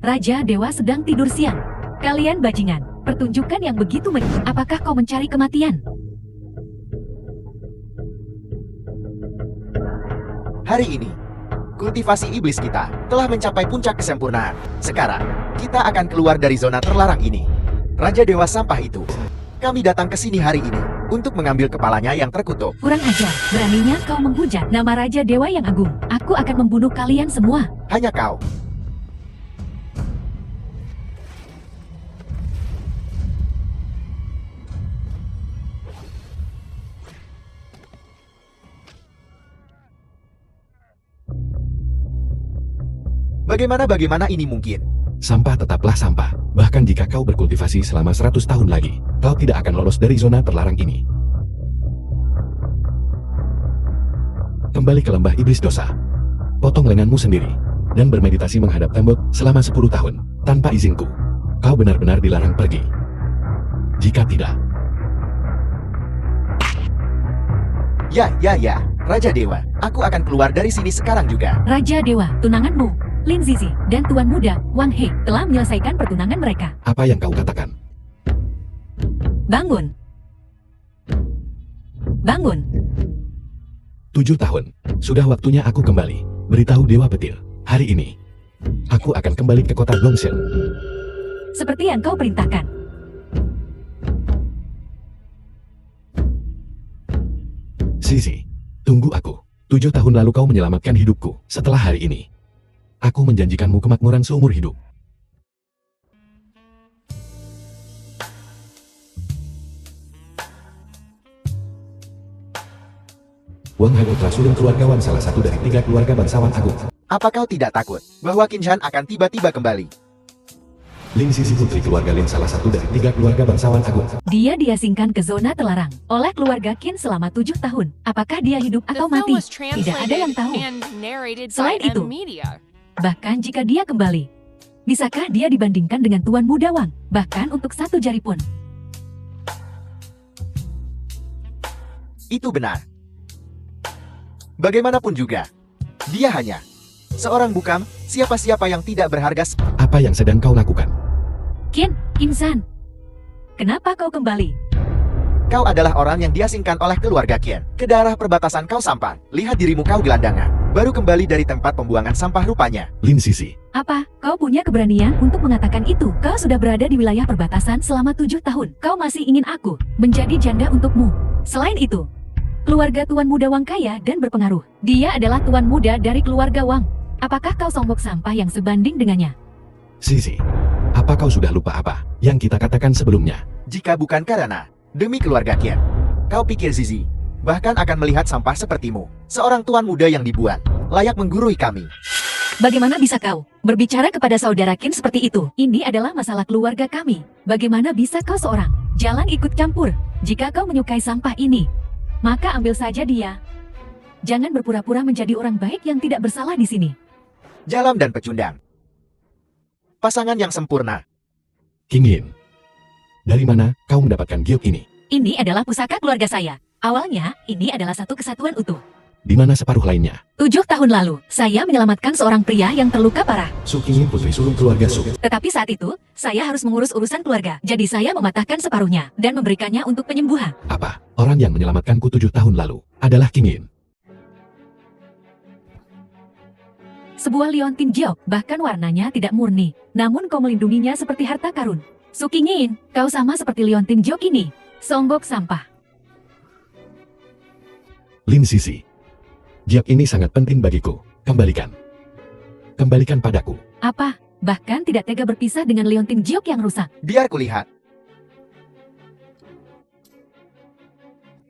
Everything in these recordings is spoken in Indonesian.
Raja Dewa sedang tidur siang. Kalian bajingan, pertunjukan yang begitu apakah kau mencari kematian? Hari ini, kultivasi iblis kita telah mencapai puncak kesempurnaan. Sekarang, kita akan keluar dari zona terlarang ini. Raja Dewa Sampah itu, kami datang ke sini hari ini untuk mengambil kepalanya yang terkutuk. Kurang ajar, beraninya kau menghujat nama Raja Dewa yang agung. Aku akan membunuh kalian semua. Hanya kau. Bagaimana ini mungkin? Sampah tetaplah sampah. Bahkan jika kau berkultivasi selama 100 tahun lagi, kau tidak akan lolos dari zona terlarang ini. Kembali ke lembah iblis dosa. Potong lenganmu sendiri. Dan bermeditasi menghadap tembok selama 10 tahun. Tanpa izinku. Kau benar-benar dilarang pergi. Jika tidak. Ya. Raja Dewa, aku akan keluar dari sini sekarang juga. Raja Dewa, tunanganmu Lin Zizi dan Tuan Muda Wang He telah menyelesaikan pertunangan mereka. Apa yang kau katakan? Bangun. Bangun. 7 tahun. Sudah waktunya aku kembali. Beritahu Dewa Petir. Hari ini, aku akan kembali ke kota Gongxian. Seperti yang kau perintahkan. Zizi, tunggu aku. 7 tahun lalu kau menyelamatkan hidupku. Setelah hari ini, aku menjanjikanmu kemakmuran seumur hidup. Wang He putra sulung keluargawan salah satu dari 3 keluarga bangsawan agung. Apa kau tidak takut bahwa Qin Shan akan tiba-tiba kembali? Lin Zizi putri keluarga Lin salah satu dari 3 keluarga bangsawan agung. Dia diasingkan ke zona terlarang oleh keluarga Qin selama 7 tahun. Apakah dia hidup atau mati? Tidak ada yang tahu. Selain itu, bahkan jika dia kembali, bisakah dia dibandingkan dengan Tuan Muda Wang? Bahkan untuk 1 jari pun. Itu benar. Bagaimanapun juga, dia hanya seorang bukam, siapa-siapa yang tidak berharga. Apa yang sedang kau lakukan? Qin Shan, kenapa kau kembali? Kau adalah orang yang diasingkan oleh keluarga Qin. Ke daerah perbatasan kau sampan. Lihat dirimu kau gelandangan. Baru kembali dari tempat pembuangan sampah rupanya. Lin Zizi. Apa? Kau punya keberanian untuk mengatakan itu? Kau sudah berada di wilayah perbatasan selama 7 tahun. Kau masih ingin aku menjadi janda untukmu. Selain itu, keluarga Tuan Muda Wang kaya dan berpengaruh. Dia adalah Tuan Muda dari keluarga Wang. Apakah kau songgok sampah yang sebanding dengannya? Zizi, apa kau sudah lupa apa yang kita katakan sebelumnya? Jika bukan karena demi keluarga Qin, kau pikir Zizi bahkan akan melihat sampah sepertimu, seorang tuan muda yang dibuat, layak menggurui kami? Bagaimana bisa kau berbicara kepada saudara Qin seperti itu? Ini adalah masalah keluarga kami. Bagaimana bisa kau seorang jalan ikut campur? Jika kau menyukai sampah ini, maka ambil saja dia. Jangan berpura-pura menjadi orang baik yang tidak bersalah di sini. Jalam dan pecundang. Pasangan yang sempurna. King Yin, dari mana kau mendapatkan giok ini? Ini adalah pusaka keluarga saya. Awalnya, ini adalah satu kesatuan utuh. Di mana separuh lainnya? 7 tahun lalu, saya menyelamatkan seorang pria yang terluka parah. Su King Yin putri sulung keluarga Su. Tetapi saat itu, saya harus mengurus urusan keluarga. Jadi saya mematahkan separuhnya dan memberikannya untuk penyembuhan. Apa? Orang yang menyelamatkanku 7 tahun lalu adalah King Yin. Sebuah liontin jiok, bahkan warnanya tidak murni. Namun kau melindunginya seperti harta karun. Su King Yin, kau sama seperti liontin jiok ini. Songgok sampah. Lin Zizi, giok ini sangat penting bagiku. Kembalikan. Kembalikan padaku. Apa? Bahkan tidak tega berpisah dengan liontin jiok yang rusak. Biar kulihat.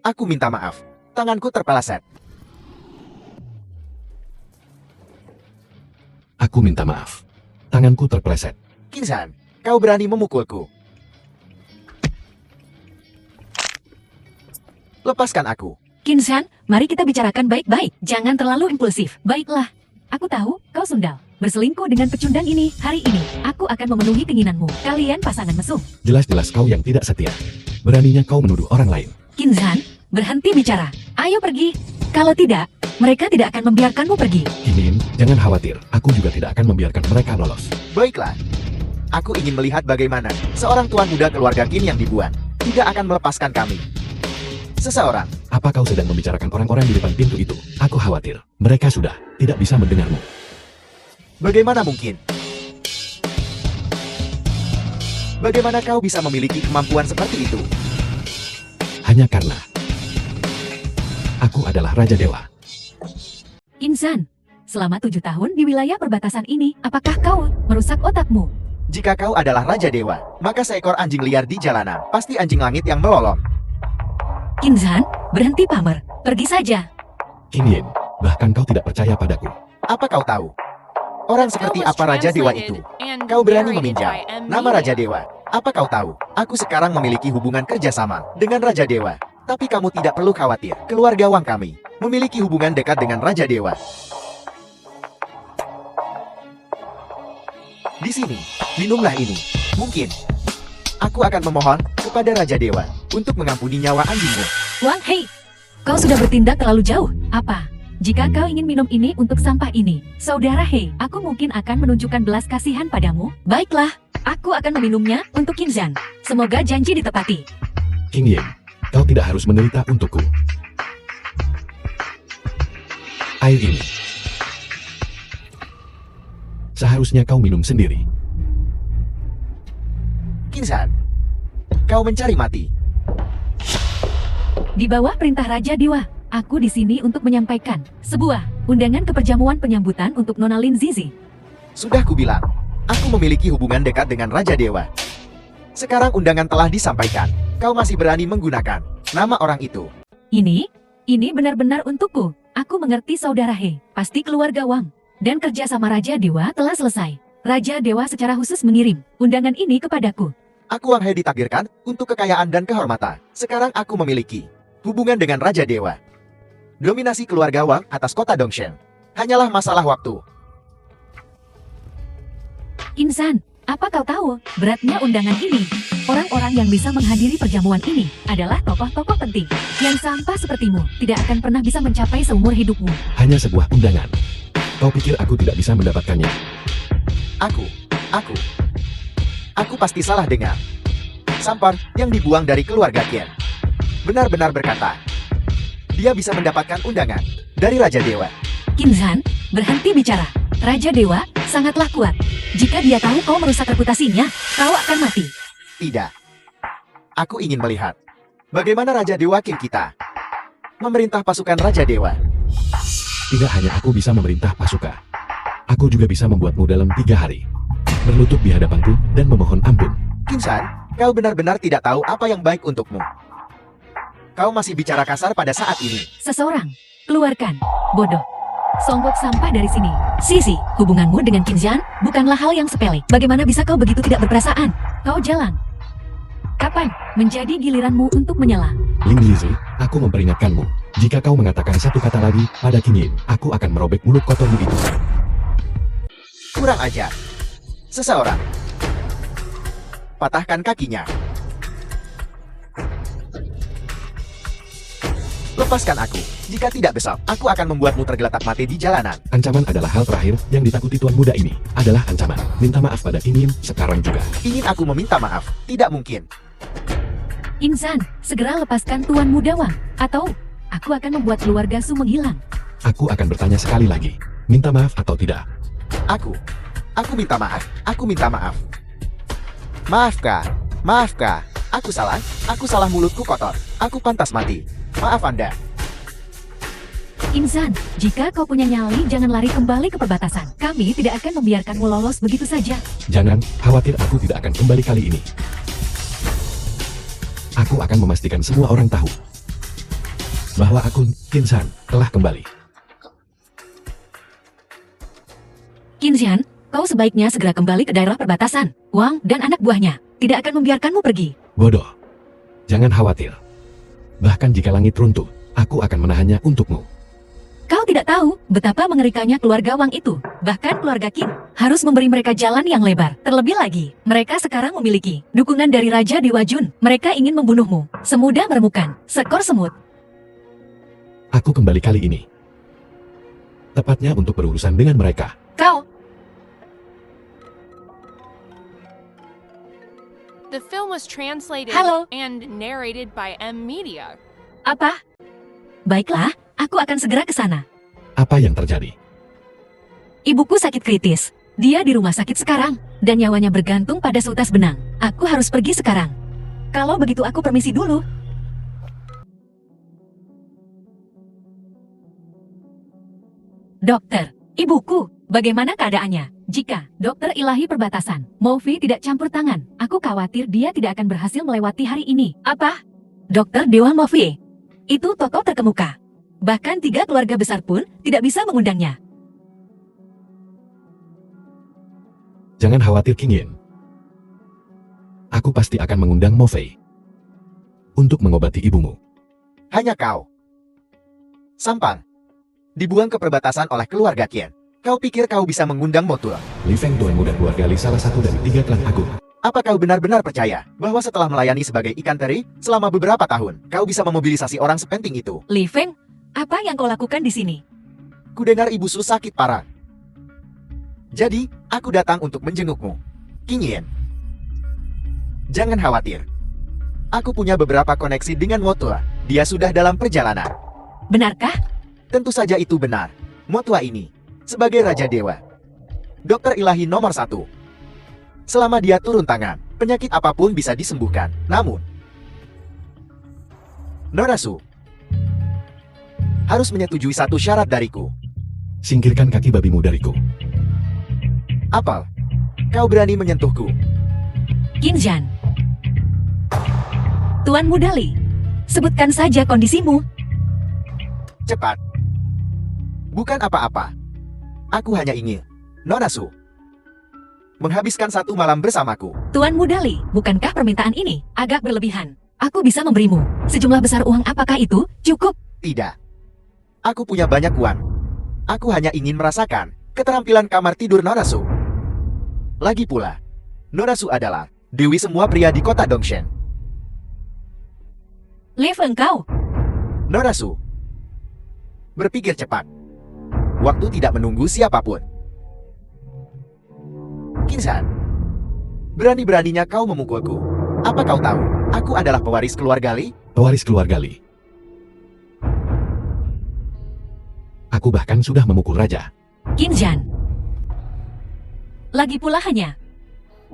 Aku minta maaf. Tanganku terpeleset. Aku minta maaf. Tanganku terpeleset. Qin Shan, kau berani memukulku. Lepaskan aku. Qin Shan, mari kita bicarakan baik-baik. Jangan terlalu impulsif. Baiklah. Aku tahu, kau sundal. Berselingkuh dengan pecundang ini, hari ini, aku akan memenuhi keinginanmu. Kalian pasangan mesum. Jelas-jelas kau yang tidak setia. Beraninya kau menuduh orang lain. Qin Shan, berhenti bicara. Ayo pergi. Kalau tidak, mereka tidak akan membiarkanmu pergi. King Yin, jangan khawatir. Aku juga tidak akan membiarkan mereka lolos. Baiklah. Aku ingin melihat bagaimana seorang tuan muda keluarga Qin yang dibuat tidak akan melepaskan kami. Seseorang. Apa kau sedang membicarakan orang-orang di depan pintu itu? Aku khawatir. Mereka sudah tidak bisa mendengarmu. Bagaimana mungkin? Bagaimana kau bisa memiliki kemampuan seperti itu? Hanya karena aku adalah Raja Dewa. Inzan, selama 7 tahun di wilayah perbatasan ini, apakah kau merusak otakmu? Jika kau adalah Raja Dewa, maka seekor anjing liar di jalanan pasti anjing langit yang melolong. Inzan, berhenti pamer. Pergi saja. Qin Yin, bahkan kau tidak percaya padaku. Apa kau tahu? Orang seperti apa Raja Dewa itu? Kau berani meminjam nama Raja Dewa. Apa kau tahu? Aku sekarang memiliki hubungan kerjasama dengan Raja Dewa. Tapi kamu tidak perlu khawatir. Keluarga Wang kami memiliki hubungan dekat dengan Raja Dewa. Di sini, minumlah ini. Mungkin aku akan memohon kepada Raja Dewa untuk mengampuni nyawa anjingmu. Wang Hei, kau sudah bertindak terlalu jauh. Apa? Jika kau ingin minum ini untuk sampah ini, Saudara Hei, aku mungkin akan menunjukkan belas kasihan padamu. Baiklah, aku akan meminumnya untuk Qinzhan. Semoga janji ditepati. Qin Yin, kau tidak harus menderita untukku. Air ini seharusnya kau minum sendiri. Qinzhan, kau mencari mati. Di bawah perintah Raja Dewa, aku di sini untuk menyampaikan sebuah undangan keperjamuan penyambutan untuk Nona Lin Zizi. Sudah kubilang, aku memiliki hubungan dekat dengan Raja Dewa. Sekarang undangan telah disampaikan. Kau masih berani menggunakan nama orang itu. Ini benar-benar untukku. Aku mengerti Saudara Hei, pasti keluarga Wang. Dan kerja sama Raja Dewa telah selesai. Raja Dewa secara khusus mengirim undangan ini kepadaku. Aku Wang Hei ditakdirkan untuk kekayaan dan kehormatan. Sekarang aku memiliki hubungan dengan Raja Dewa. Dominasi keluarga Wang atas kota Dongshan hanyalah masalah waktu. Insan, apa kau tahu beratnya undangan ini? Orang-orang yang bisa menghadiri perjamuan ini adalah tokoh-tokoh penting. Yang sampah sepertimu tidak akan pernah bisa mencapai seumur hidupmu. Hanya sebuah undangan. Kau pikir aku tidak bisa mendapatkannya? Aku pasti salah dengar. Sampah yang dibuang dari keluarga Qin benar-benar berkata, dia bisa mendapatkan undangan dari Raja Dewa. Qinzhan, berhenti bicara. Raja Dewa sangatlah kuat. Jika dia tahu kau merusak reputasinya, kau akan mati. Tidak. Aku ingin melihat bagaimana Raja Dewa Qin kita memerintah pasukan Raja Dewa. Tidak hanya aku bisa memerintah pasukan. Aku juga bisa membuatmu dalam 3 hari berlutut di hadapanku dan memohon ampun. Qinzhan, kau benar-benar tidak tahu apa yang baik untukmu. Kau masih bicara kasar pada saat ini. Seseorang, keluarkan. Bodoh. Songgok sampah dari sini. Sisi, hubunganmu dengan Qinzhan bukanlah hal yang sepele. Bagaimana bisa kau begitu tidak berperasaan? Kau jalan. Kapan menjadi giliranmu untuk menyela? Lin Zizi, aku memperingatkanmu. Jika kau mengatakan satu kata lagi pada Qin Yin, aku akan merobek mulut kotormu itu. Kurang ajar. Seseorang. Patahkan kakinya. Lepaskan aku. Jika tidak besok, aku akan membuatmu tergeletak mati di jalanan. Ancaman adalah hal terakhir yang ditakuti tuan muda ini. Adalah ancaman. Minta maaf pada Qin Yin sekarang juga. Ingin aku meminta maaf? Tidak mungkin. Insan, segera lepaskan Tuan Muda Wang. Atau, aku akan membuat keluarga Su menghilang. Aku akan bertanya sekali lagi. Minta maaf atau tidak? Aku minta maaf. Aku minta maaf. Maafkah? Aku salah mulutku kotor. Aku pantas mati. Maaf Anda. Insan, jika kau punya nyali, jangan lari kembali ke perbatasan. Kami tidak akan membiarkanmu lolos begitu saja. Jangan khawatir, aku tidak akan kembali kali ini. Aku akan memastikan semua orang tahu bahwa akun Qinzhan telah kembali. Qinzhan, kau sebaiknya segera kembali ke daerah perbatasan. Wang dan anak buahnya tidak akan membiarkanmu pergi. Bodoh. Jangan khawatir. Bahkan jika langit runtuh, aku akan menahannya untukmu. Kau tidak tahu betapa mengerikannya keluarga Wang itu. Bahkan keluarga Qin harus memberi mereka jalan yang lebar. Terlebih lagi, mereka sekarang memiliki dukungan dari Raja Dewa Jun. Mereka ingin membunuhmu. Semudah meremukan seekor semut. Aku kembali kali ini. Tepatnya untuk berurusan dengan mereka. Kau The film was translated Halo. and narrated by M Media. Apa? Baiklah, aku akan segera ke sana. Apa yang terjadi? Ibuku sakit kritis. Dia di rumah sakit sekarang, dan nyawanya bergantung pada seutas benang. Aku harus pergi sekarang. Kalau begitu aku permisi dulu. Dokter, ibuku, bagaimana keadaannya? Jika dokter ilahi perbatasan, Mofi tidak campur tangan, aku khawatir dia tidak akan berhasil melewati hari ini. Apa? Dokter Dewa Mofi? Itu tokoh terkemuka. Bahkan 3 keluarga besar pun tidak bisa mengundangnya. Jangan khawatir King Yin. Aku pasti akan mengundang Mo Fei untuk mengobati ibumu. Hanya kau. Sampang. Dibuang ke perbatasan oleh keluarga Qian. Kau pikir kau bisa mengundang Motul? Li Feng Tuan muda keluarga Li salah satu dari 3 klan agung. Apa kau benar-benar percaya bahwa setelah melayani sebagai ikan teri selama beberapa tahun, kau bisa memobilisasi orang sepenting itu? Li Feng, apa yang kau lakukan di sini? Kudengar ibu Su sakit parah. Jadi, aku datang untuk menjengukmu. King Yin. Jangan khawatir. Aku punya beberapa koneksi dengan Motua. Dia sudah dalam perjalanan. Benarkah? Tentu saja itu benar. Motua ini, sebagai Raja Dewa, dokter ilahi nomor 1. Selama dia turun tangan, penyakit apapun bisa disembuhkan. Namun, Norasu harus menyetujui satu syarat dariku. Singkirkan kaki babimu dariku. Apal, kau berani menyentuhku? Kinjan. Tuan Mudali, sebutkan saja kondisimu. Cepat. Bukan apa-apa. Aku hanya ingin, Norasu, menghabiskan 1 malam bersamaku. Tuan Mudali, bukankah permintaan ini agak berlebihan? Aku bisa memberimu sejumlah besar uang, apakah itu cukup? Tidak. Aku punya banyak uang. Aku hanya ingin merasakan keterampilan kamar tidur Norasu. Lagi pula, Norasu adalah dewi semua pria di kota Dongshen. Live engkau. Norasu, berpikir cepat. Waktu tidak menunggu siapapun. Kinsan, berani-beraninya kau memukulku. Apa kau tahu, aku adalah pewaris keluarga Li? Pewaris keluarga Li. Aku bahkan sudah memukul raja. Kinjan. Lagi pula hanya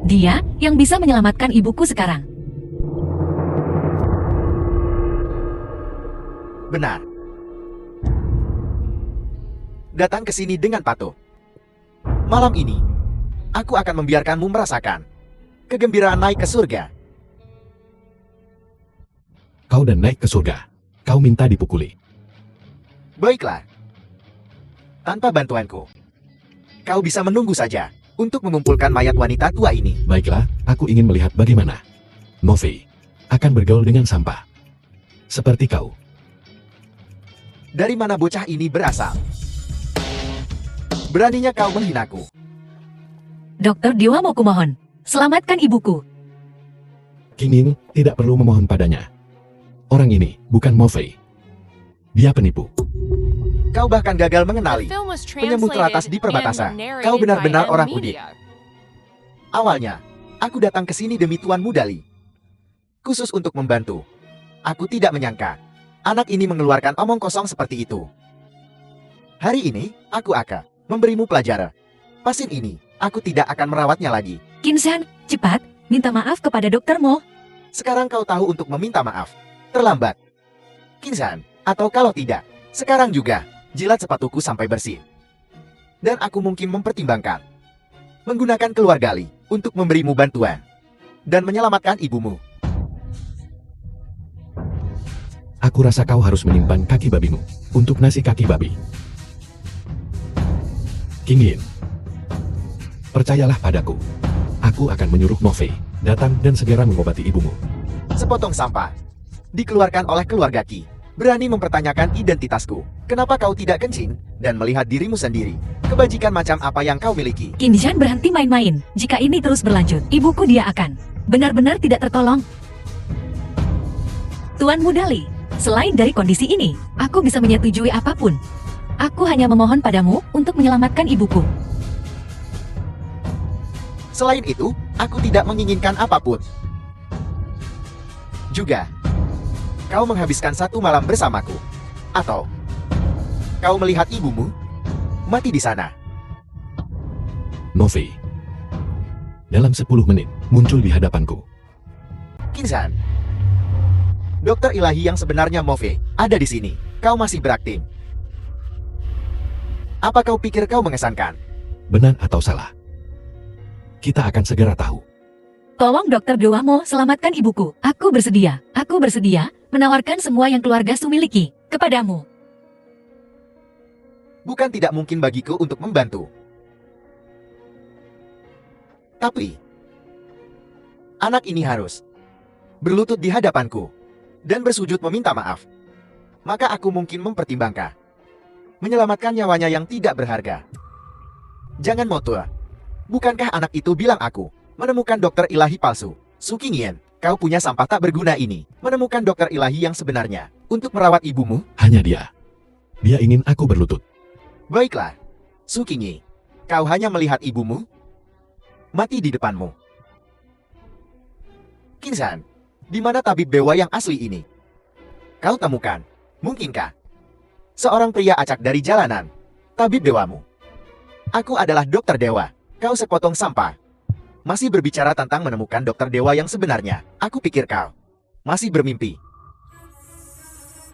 dia yang bisa menyelamatkan ibuku sekarang. Benar. Datang ke sini dengan patuh. Malam ini, aku akan membiarkanmu merasakan kegembiraan naik ke surga. Kau dan naik ke surga. Kau minta dipukuli. Baiklah. Tanpa bantuanku, kau bisa menunggu saja untuk mengumpulkan mayat wanita tua ini. Baiklah, aku ingin melihat bagaimana Mo Fei akan bergaul dengan sampah. Seperti kau. Dari mana bocah ini berasal? Beraninya kau menghinaku. Dokter Dewa mau kumohon, selamatkan ibuku. King Yin tidak perlu memohon padanya. Orang ini bukan Mo Fei. Dia penipu. Kau bahkan gagal mengenali The film was penyembuh teratas di translated perbatasan. and narrated Kau benar-benar by M orang udik. Media. Awalnya, aku datang ke sini demi Tuan Mudali. Khusus untuk membantu. Aku tidak menyangka anak ini mengeluarkan omong kosong seperti itu. Hari ini, aku akan memberimu pelajaran. Pasien ini, aku tidak akan merawatnya lagi. Kinjan, cepat, minta maaf kepada Dokter Mo. Sekarang kau tahu untuk meminta maaf. Terlambat. Kinsan, atau kalau tidak, sekarang juga, jilat sepatuku sampai bersih. Dan aku mungkin mempertimbangkan menggunakan keluarga Li untuk memberimu bantuan dan menyelamatkan ibumu. Aku rasa kau harus menyimpan kaki babimu untuk nasi kaki babi. King Yin, percayalah padaku. Aku akan menyuruh Mo Fei datang dan segera mengobati ibumu. Sepotong sampah dikeluarkan oleh keluarga Qi. Berani mempertanyakan identitasku. Kenapa kau tidak kencing dan melihat dirimu sendiri? Kebajikan macam apa yang kau miliki? Kinjan berhenti main-main. Jika ini terus berlanjut, ibuku dia akan benar-benar tidak tertolong. Tuan Mudali, selain dari kondisi ini, aku bisa menyetujui apapun. Aku hanya memohon padamu untuk menyelamatkan ibuku. Selain itu, aku tidak menginginkan apapun. Juga, kau menghabiskan satu malam bersamaku. Atau, kau melihat ibumu mati di sana. Novi. Dalam 10 menit, muncul di hadapanku. Kinzhan, dokter ilahi yang sebenarnya Move ada di sini. Kau masih berakting. Apa kau pikir kau mengesankan? Benar atau salah? Kita akan segera tahu. Tolong Dokter Dewamo selamatkan ibuku. Aku bersedia menawarkan semua yang keluarga Su miliki kepadamu. Bukan tidak mungkin bagiku untuk membantu. Tapi, anak ini harus berlutut di hadapanku dan bersujud meminta maaf. Maka aku mungkin mempertimbangkan menyelamatkan nyawanya yang tidak berharga. Jangan motor. Bukankah anak itu bilang aku menemukan dokter ilahi palsu? Su Qingyan, kau punya sampah tak berguna ini. Menemukan dokter ilahi yang sebenarnya untuk merawat ibumu? Hanya dia. Dia ingin aku berlutut. Baiklah, Su Qingyi, kau hanya melihat ibumu mati di depanmu. Kinzhan, di mana tabib dewa yang asli ini? Kau temukan, mungkinkah seorang pria acak dari jalanan, tabib dewamu? Aku adalah dokter dewa, kau sepotong sampah. Masih berbicara tentang menemukan dokter dewa yang sebenarnya. Aku pikir kau masih bermimpi.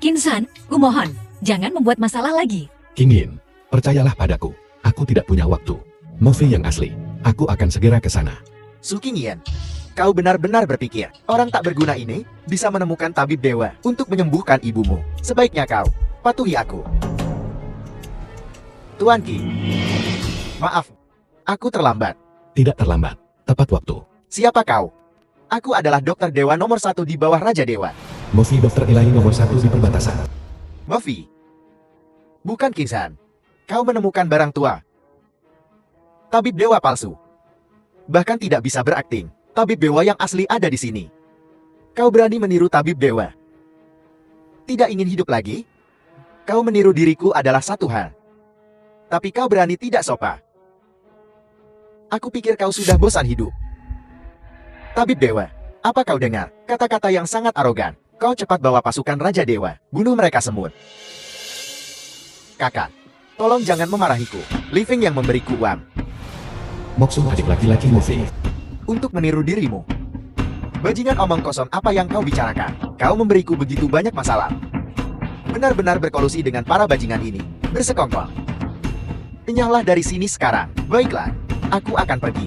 Kinzhan, kumohon, jangan membuat masalah lagi. Qingyin, percayalah padaku. Aku tidak punya waktu. Novi yang asli. Aku akan segera ke sana. Su Qingyan, kau benar-benar berpikir orang tak berguna ini bisa menemukan tabib dewa untuk menyembuhkan ibumu. Sebaiknya kau patuhi aku. Tuan Qi, maaf, aku terlambat. Tidak terlambat. Tepat waktu. Siapa kau? Aku adalah dokter dewa nomor 1 di bawah Raja Dewa. Novi dokter ilahi nomor 1 di perbatasan. Movi, bukan Kinzhan. Kau menemukan barang tua. Tabib dewa palsu. Bahkan tidak bisa berakting. Tabib dewa yang asli ada di sini. Kau berani meniru tabib dewa? Tidak ingin hidup lagi? Kau meniru diriku adalah satu hal. Tapi kau berani tidak sopan. Aku pikir kau sudah bosan hidup. Tabib dewa, apa kau dengar? Kata-kata yang sangat arogan. Kau cepat bawa pasukan Raja Dewa. Bunuh mereka semua. Kakak, tolong jangan memarahiku. Living yang memberiku uang Moksum adik laki-laki Novi. untuk meniru dirimu. Bajingan omong kosong apa yang kau bicarakan. Kau memberiku begitu banyak masalah. Benar-benar berkolusi dengan para bajingan ini. Bersekongkol. Enyahlah dari sini sekarang. Baiklah, aku akan pergi.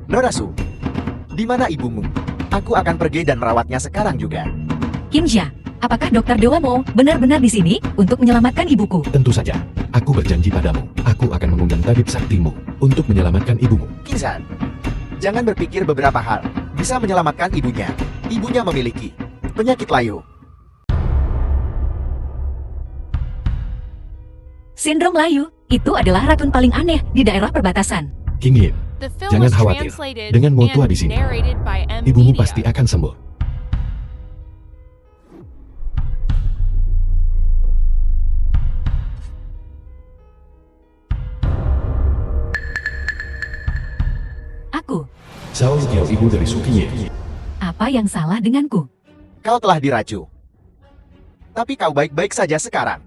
Norasu, di mana ibumu? Aku akan pergi dan merawatnya sekarang juga. Kinzha, apakah Dokter Dewamo benar-benar di sini untuk menyelamatkan ibuku? Tentu saja. Aku berjanji padamu. Aku akan mengundang tabib saktimu untuk menyelamatkan ibumu. Kinzhan, jangan berpikir beberapa hal bisa menyelamatkan ibunya. Ibunya memiliki penyakit layu. Sindrom layu, itu adalah racun paling aneh di daerah perbatasan. Qingyin, The film jangan was khawatir. translated Dengan and Motua di sini, narrated by M ibumu Media. pasti akan sembuh. Aku, Zhao Xiao, ibu dari Su Qingyin. apa yang salah denganku? Kau telah diracu. Tapi kau baik-baik saja sekarang.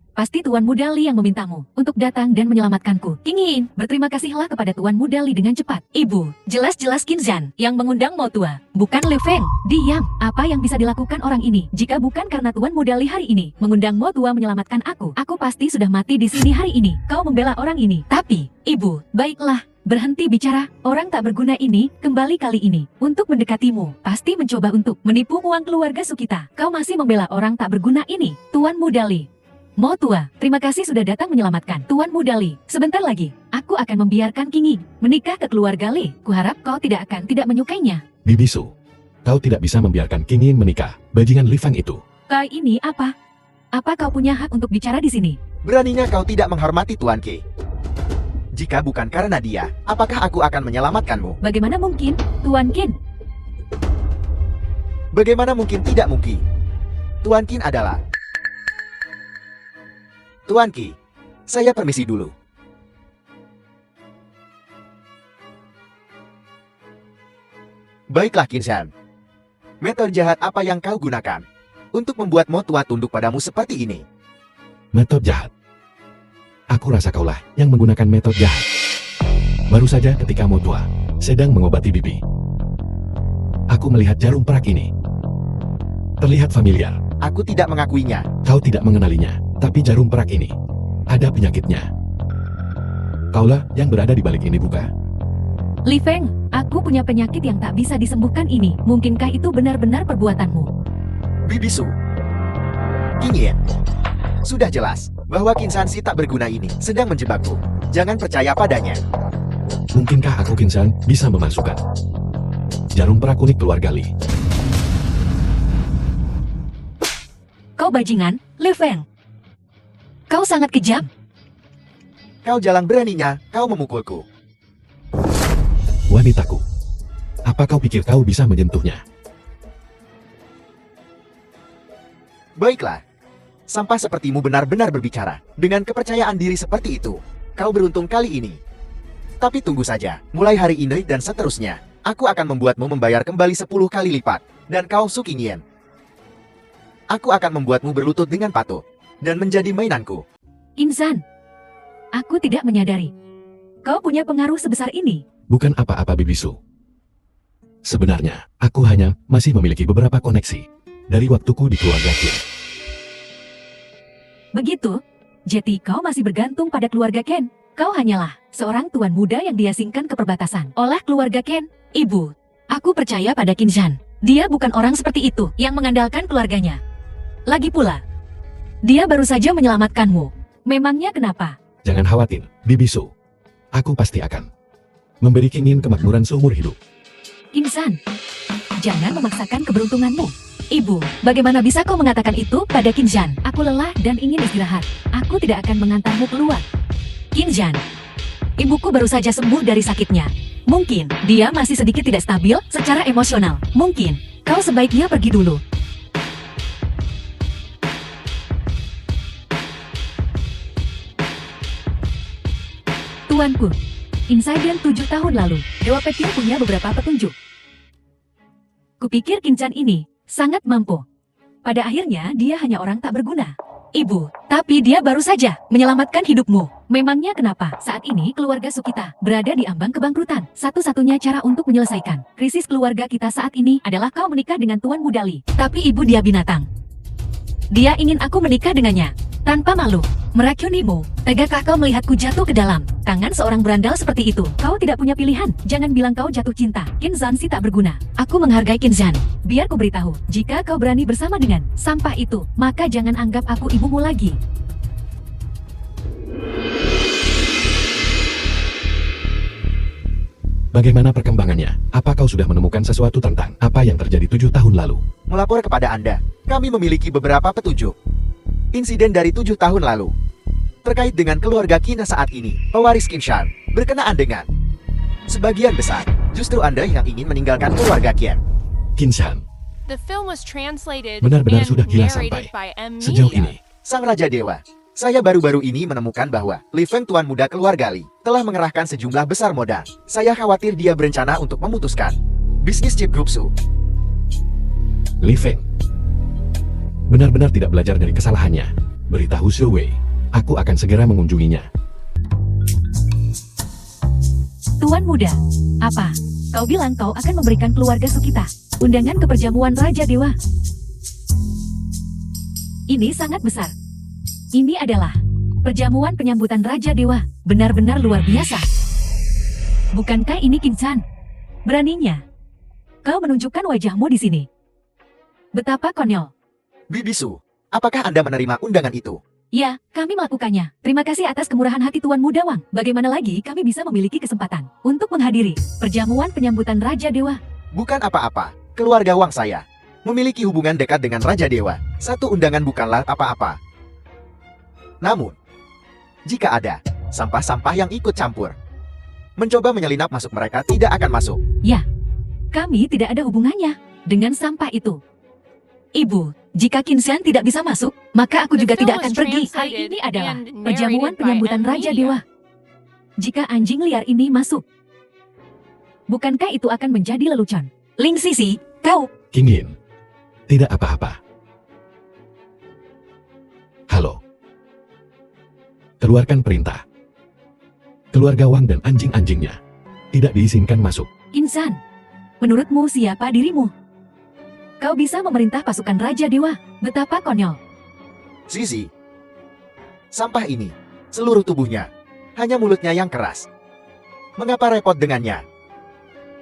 Pasti Tuan Muda Li yang memintamu untuk datang dan menyelamatkanku. Ingin, berterima kasihlah kepada Tuan Muda Li dengan cepat. Ibu, jelas-jelas Kinzhan yang mengundang Motua, bukan Li Feng. Diam, apa yang bisa dilakukan orang ini? Jika bukan karena Tuan Muda Li hari ini mengundang Motua menyelamatkan aku pasti sudah mati di sini hari ini. Kau membela orang ini. Tapi, Ibu, baiklah. Berhenti bicara, orang tak berguna ini kembali kali ini untuk mendekatimu. Pasti mencoba untuk menipu uang keluarga Sukita. Kau masih membela orang tak berguna ini, Tuan Muda Li. Motua, terima kasih sudah datang menyelamatkan Tuan Muda Li. Sebentar lagi, aku akan membiarkan Kingi menikah ke keluarga Li. Kuharap kau tidak menyukainya. Bibisu, kau tidak bisa membiarkan Qingyin menikah. Bajingan Li Feng itu. Kau ini apa? Apa kau punya hak untuk bicara di sini? Beraninya kau tidak menghormati Tuan Qi. Jika bukan karena dia, apakah aku akan menyelamatkanmu? Bagaimana mungkin, Tuan Qin? Bagaimana mungkin tidak mungkin? Tuan Qin adalah Tuan Qi. Saya permisi dulu. Baiklah Kinshan. Metode jahat apa yang kau gunakan untuk membuat Mo tua tunduk padamu seperti ini? Metode jahat. Aku rasa kaulah yang menggunakan metode jahat. Baru saja ketika Mo tua sedang mengobati Bibi, aku melihat jarum perak ini. Terlihat familiar. Aku tidak mengakuinya. Kau tidak mengenalinya, tapi jarum perak ini ada penyakitnya. Kaulah yang berada di balik ini, bukan? Li Feng, aku punya penyakit yang tak bisa disembuhkan ini. Mungkinkah itu benar-benar perbuatanmu? Bibisu. King Yen. Sudah jelas bahwa Kinshan si tak berguna ini sedang menjebakku. Jangan percaya padanya. Mungkinkah aku Kinshan bisa memasukkan jarum perak unik keluarga Li? Kau bajingan, Li Feng. Kau sangat kejam. Kau jalan beraninya, kau memukulku. Wanitaku, apa kau pikir kau bisa menyentuhnya? Baiklah. Sampah sepertimu benar-benar berbicara. Dengan kepercayaan diri seperti itu, kau beruntung kali ini. Tapi tunggu saja, mulai hari ini dan seterusnya, aku akan membuatmu membayar kembali 10 kali lipat. Dan kau Su King Yen. Aku akan membuatmu berlutut dengan patuh dan menjadi mainanku. Kinshan, aku tidak menyadari. Kau punya pengaruh sebesar ini. Bukan apa-apa Bibisu. Sebenarnya, aku hanya masih memiliki beberapa koneksi dari waktuku di keluarga Qin. Begitu? Jadi kau masih bergantung pada keluarga Ken. Kau hanyalah seorang tuan muda yang diasingkan ke perbatasan oleh keluarga Ken. Ibu, aku percaya pada Kinshan. Dia bukan orang seperti itu yang mengandalkan keluarganya. Lagi pula, dia baru saja menyelamatkanmu. Memangnya kenapa? Jangan khawatir, Bibisu. Aku pasti akan memberi King Yin kemakmuran seumur hidup. Kinshan, jangan memaksakan keberuntunganmu. Ibu, bagaimana bisa kau mengatakan itu pada Kinshan? Aku lelah dan ingin istirahat. Aku tidak akan mengantarmu keluar. Kinshan, ibuku baru saja sembuh dari sakitnya. Mungkin dia masih sedikit tidak stabil secara emosional. Mungkin kau sebaiknya pergi dulu. Tuanku, insiden 7 tahun lalu, Dewa Petir punya beberapa petunjuk. Kupikir Kinshan ini sangat mampu. Pada akhirnya dia hanya orang tak berguna. Ibu, tapi dia baru saja menyelamatkan hidupmu. Memangnya kenapa saat ini keluarga Sukita berada di ambang kebangkrutan? Satu-satunya cara untuk menyelesaikan krisis keluarga kita saat ini adalah kau menikah dengan Tuan Muda Li. Tapi ibu dia binatang. Dia ingin aku menikah dengannya. Tanpa malu, meracunimu. Tegakah kau melihatku jatuh ke dalam tangan seorang berandal seperti itu? Kau tidak punya pilihan. Jangan bilang kau jatuh cinta. Kinshan si tak berguna. Aku menghargai Kinshan. Biar ku beritahu, jika kau berani bersama dengan sampah itu, maka jangan anggap aku ibumu lagi. Bagaimana perkembangannya? Apa kau sudah menemukan sesuatu tentang apa yang terjadi 7 tahun lalu? Melapor kepada Anda, kami memiliki beberapa petunjuk. Insiden dari 7 tahun lalu. Terkait dengan keluarga Qin saat ini, pewaris Kinshan, berkenaan dengan sebagian besar, justru Anda yang ingin meninggalkan keluarga Qin. Kinshan, The film was translated benar-benar and sudah gila narrated sampai by M sejauh Media. ini. Sang Raja Dewa, saya baru-baru ini menemukan bahwa Li Feng Tuan Muda keluarga Li telah mengerahkan sejumlah besar modal. Saya khawatir dia berencana untuk memutuskan bisnis chip Group Su. Li Feng benar-benar tidak belajar dari kesalahannya. Beritahu Su Wei, aku akan segera mengunjunginya. Tuan Muda, apa? Kau bilang kau akan memberikan keluarga Sukita undangan ke perjamuan Raja Dewa. Ini sangat besar. Ini adalah perjamuan penyambutan Raja Dewa. Benar-benar luar biasa. Bukankah ini Kinshan? Beraninya kau menunjukkan wajahmu di sini. Betapa konyol. Bibisu, apakah Anda menerima undangan itu? Ya, kami melakukannya. Terima kasih atas kemurahan hati Tuan Muda Wang. Bagaimana lagi kami bisa memiliki kesempatan untuk menghadiri perjamuan penyambutan Raja Dewa? Bukan apa-apa, keluarga Wang saya memiliki hubungan dekat dengan Raja Dewa. Satu undangan bukanlah apa-apa. Namun, jika ada sampah-sampah yang ikut campur, mencoba menyelinap masuk mereka tidak akan masuk. Ya, kami tidak ada hubungannya dengan sampah itu. Ibu, jika Kinshan tidak bisa masuk, maka aku juga tidak akan pergi. Hari ini adalah perjamuan penyambutan Raja Dewa. Jika anjing liar ini masuk, bukankah itu akan menjadi lelucon? Ling Sisi, kau... King Yin. Tidak apa-apa. Halo. Keluarkan perintah. Keluarga Wang dan anjing-anjingnya tidak diizinkan masuk. Kinsan, menurutmu siapa dirimu? Kau bisa memerintah pasukan Raja Dewa. Betapa konyol. Zizi. Sampah ini, seluruh tubuhnya, hanya mulutnya yang keras. Mengapa repot dengannya?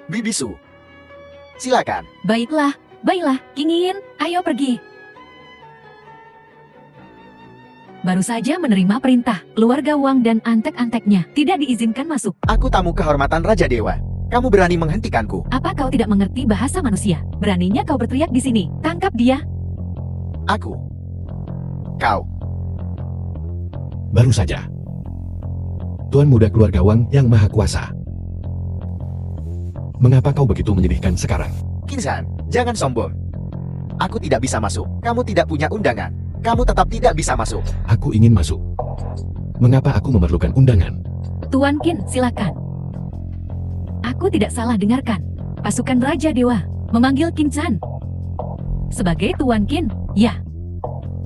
Bibisu. Silakan. Baiklah, King Yin, ayo pergi. Baru saja menerima perintah, keluarga Wang dan antek-anteknya tidak diizinkan masuk. Aku tamu kehormatan Raja Dewa. Kamu berani menghentikanku. Apa kau tidak mengerti bahasa manusia? Beraninya kau berteriak di sini. Tangkap dia. Aku. Kau. Baru saja. Tuan muda keluarga Wang yang maha kuasa. Mengapa kau begitu menyedihkan sekarang? Kinsan, jangan sombong. Aku tidak bisa masuk. Kamu tidak punya undangan. Kamu tetap tidak bisa masuk. Aku ingin masuk. Mengapa aku memerlukan undangan? Tuan Qin, silakan. Aku tidak salah dengarkan. Pasukan Raja Dewa memanggil Kinsan. Sebagai Tuan Qin, ya.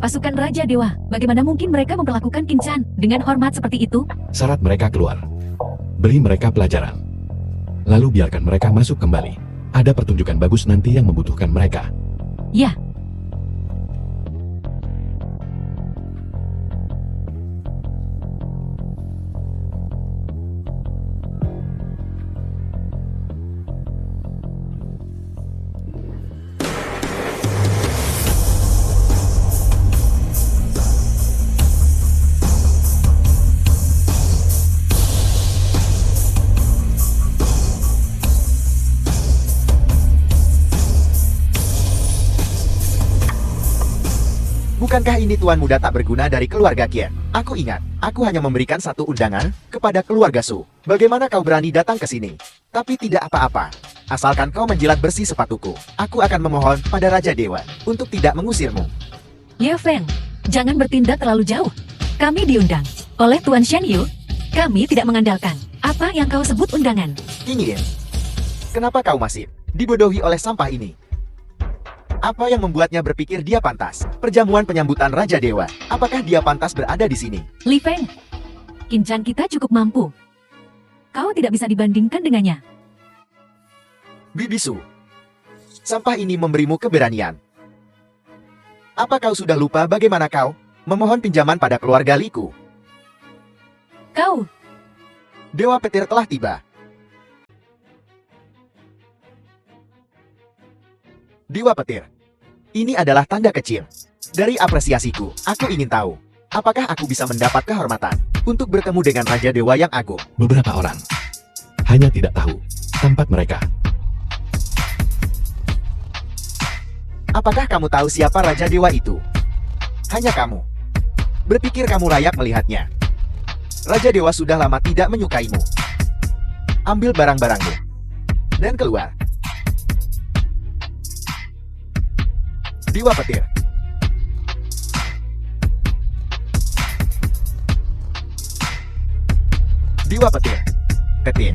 Pasukan Raja Dewa, bagaimana mungkin mereka memperlakukan Kinsan dengan hormat seperti itu? Syarat mereka keluar. Beri mereka pelajaran. Lalu biarkan mereka masuk kembali. Ada pertunjukan bagus nanti yang membutuhkan mereka. Ya. Bukankah ini tuan muda tak berguna dari keluarga Qian? Aku ingat, aku hanya memberikan satu undangan kepada keluarga Su. Bagaimana kau berani datang ke sini? Tapi tidak apa-apa. Asalkan kau menjilat bersih sepatuku, aku akan memohon pada Raja Dewa untuk tidak mengusirmu. Ye Feng, jangan bertindak terlalu jauh. Kami diundang oleh Tuan Shen Yu. Kami tidak mengandalkan apa yang kau sebut undangan. Ingin. Kenapa kau masih dibodohi oleh sampah ini? Apa yang membuatnya berpikir dia pantas? Perjamuan penyambutan Raja Dewa. Apakah dia pantas berada di sini? Li Feng, Kincan kita cukup mampu. Kau tidak bisa dibandingkan dengannya. Bibisu. Sampah ini memberimu keberanian. Apa kau sudah lupa bagaimana kau memohon pinjaman pada keluarga Liku? Kau, Dewa Petir telah tiba. Dewa Petir. Ini adalah tanda kecil. Dari apresiasiku, aku ingin tahu, apakah aku bisa mendapat kehormatan untuk bertemu dengan Raja Dewa yang agung? Beberapa orang hanya tidak tahu tempat mereka. Apakah kamu tahu siapa Raja Dewa itu? Hanya kamu. Berpikir kamu layak melihatnya. Raja Dewa sudah lama tidak menyukaimu. Ambil barang-barangmu dan keluar. Dewa Petir. Dewa Petir. Petir.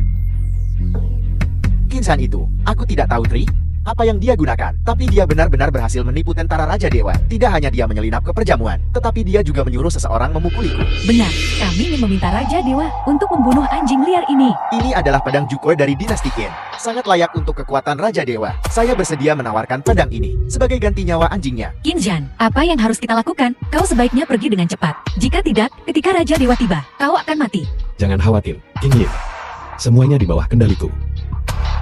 Kinsan itu, aku tidak tahu Tri, apa yang dia gunakan. Tapi dia benar-benar berhasil menipu tentara Raja Dewa. Tidak hanya dia menyelinap ke perjamuan, tetapi dia juga menyuruh seseorang memukuliku. benar. Kami ingin meminta Raja Dewa untuk membunuh anjing liar ini. Ini adalah pedang Jukor dari dinasti Qin. Sangat layak untuk kekuatan Raja Dewa. Saya bersedia menawarkan pedang ini sebagai ganti nyawa anjingnya. Kinjan, apa yang harus kita lakukan? Kau sebaiknya pergi dengan cepat. Jika tidak, ketika Raja Dewa tiba, kau akan mati. Jangan khawatir, King Yin. Semuanya di bawah kendaliku.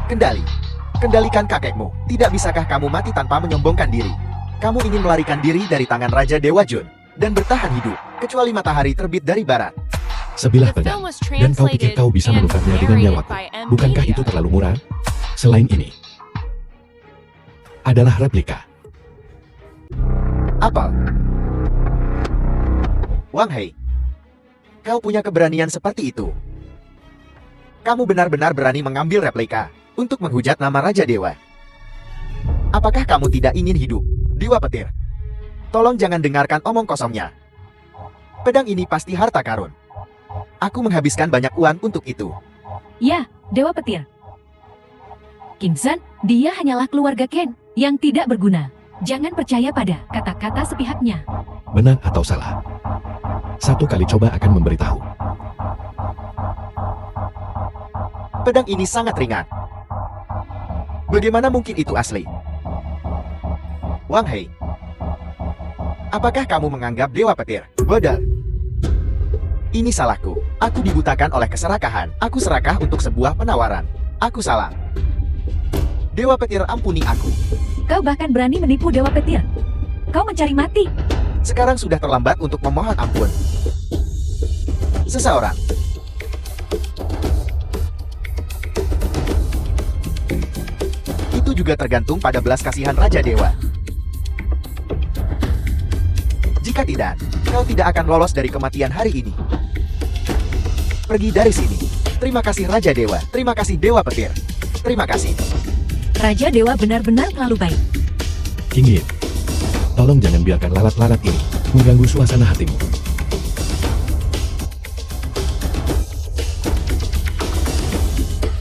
Kendali. Kendalikan kakekmu. Tidak bisakah kamu mati tanpa menyombongkan diri? Kamu ingin melarikan diri dari tangan Raja Dewa Jun dan bertahan hidup, kecuali matahari terbit dari barat. Sebilah The pedang. film was Dan kau pikir translated kau bisa and menukarnya dengan narrated nyawaku. by M. Bukankah Media. itu terlalu murah? Selain ini, adalah replika. Apa? Wang Hei, kau punya keberanian seperti itu. Kamu benar-benar berani mengambil replika untuk menghujat nama Raja Dewa. Apakah kamu tidak ingin hidup, Dewa Petir? Tolong jangan dengarkan omong kosongnya. Pedang ini pasti harta karun. Aku menghabiskan banyak uang untuk itu. Ya, Dewa Petir. Kinzhan, dia hanyalah keluarga Ken yang tidak berguna. Jangan percaya pada kata-kata sepihaknya. Benar atau salah? Satu kali coba akan memberitahu. Pedang ini sangat ringan. Bagaimana mungkin itu asli? Wang Hei, apakah kamu menganggap Dewa Petir bodoh? Ini salahku. Aku dibutakan oleh keserakahan. Aku serakah untuk sebuah penawaran. Aku salah. Dewa Petir, ampuni aku. Kau bahkan berani menipu Dewa Petir. Kau mencari mati. Sekarang sudah terlambat untuk memohon ampun. Seseorang. Itu juga tergantung pada belas kasihan Raja Dewa. Jika tidak, kau tidak akan lolos dari kematian hari ini. Pergi dari sini. Terima kasih Raja Dewa. Terima kasih Dewa Petir. Terima kasih. Raja Dewa benar-benar terlalu baik. King Yin, tolong jangan biarkan lalat-lalat ini mengganggu suasana hatimu.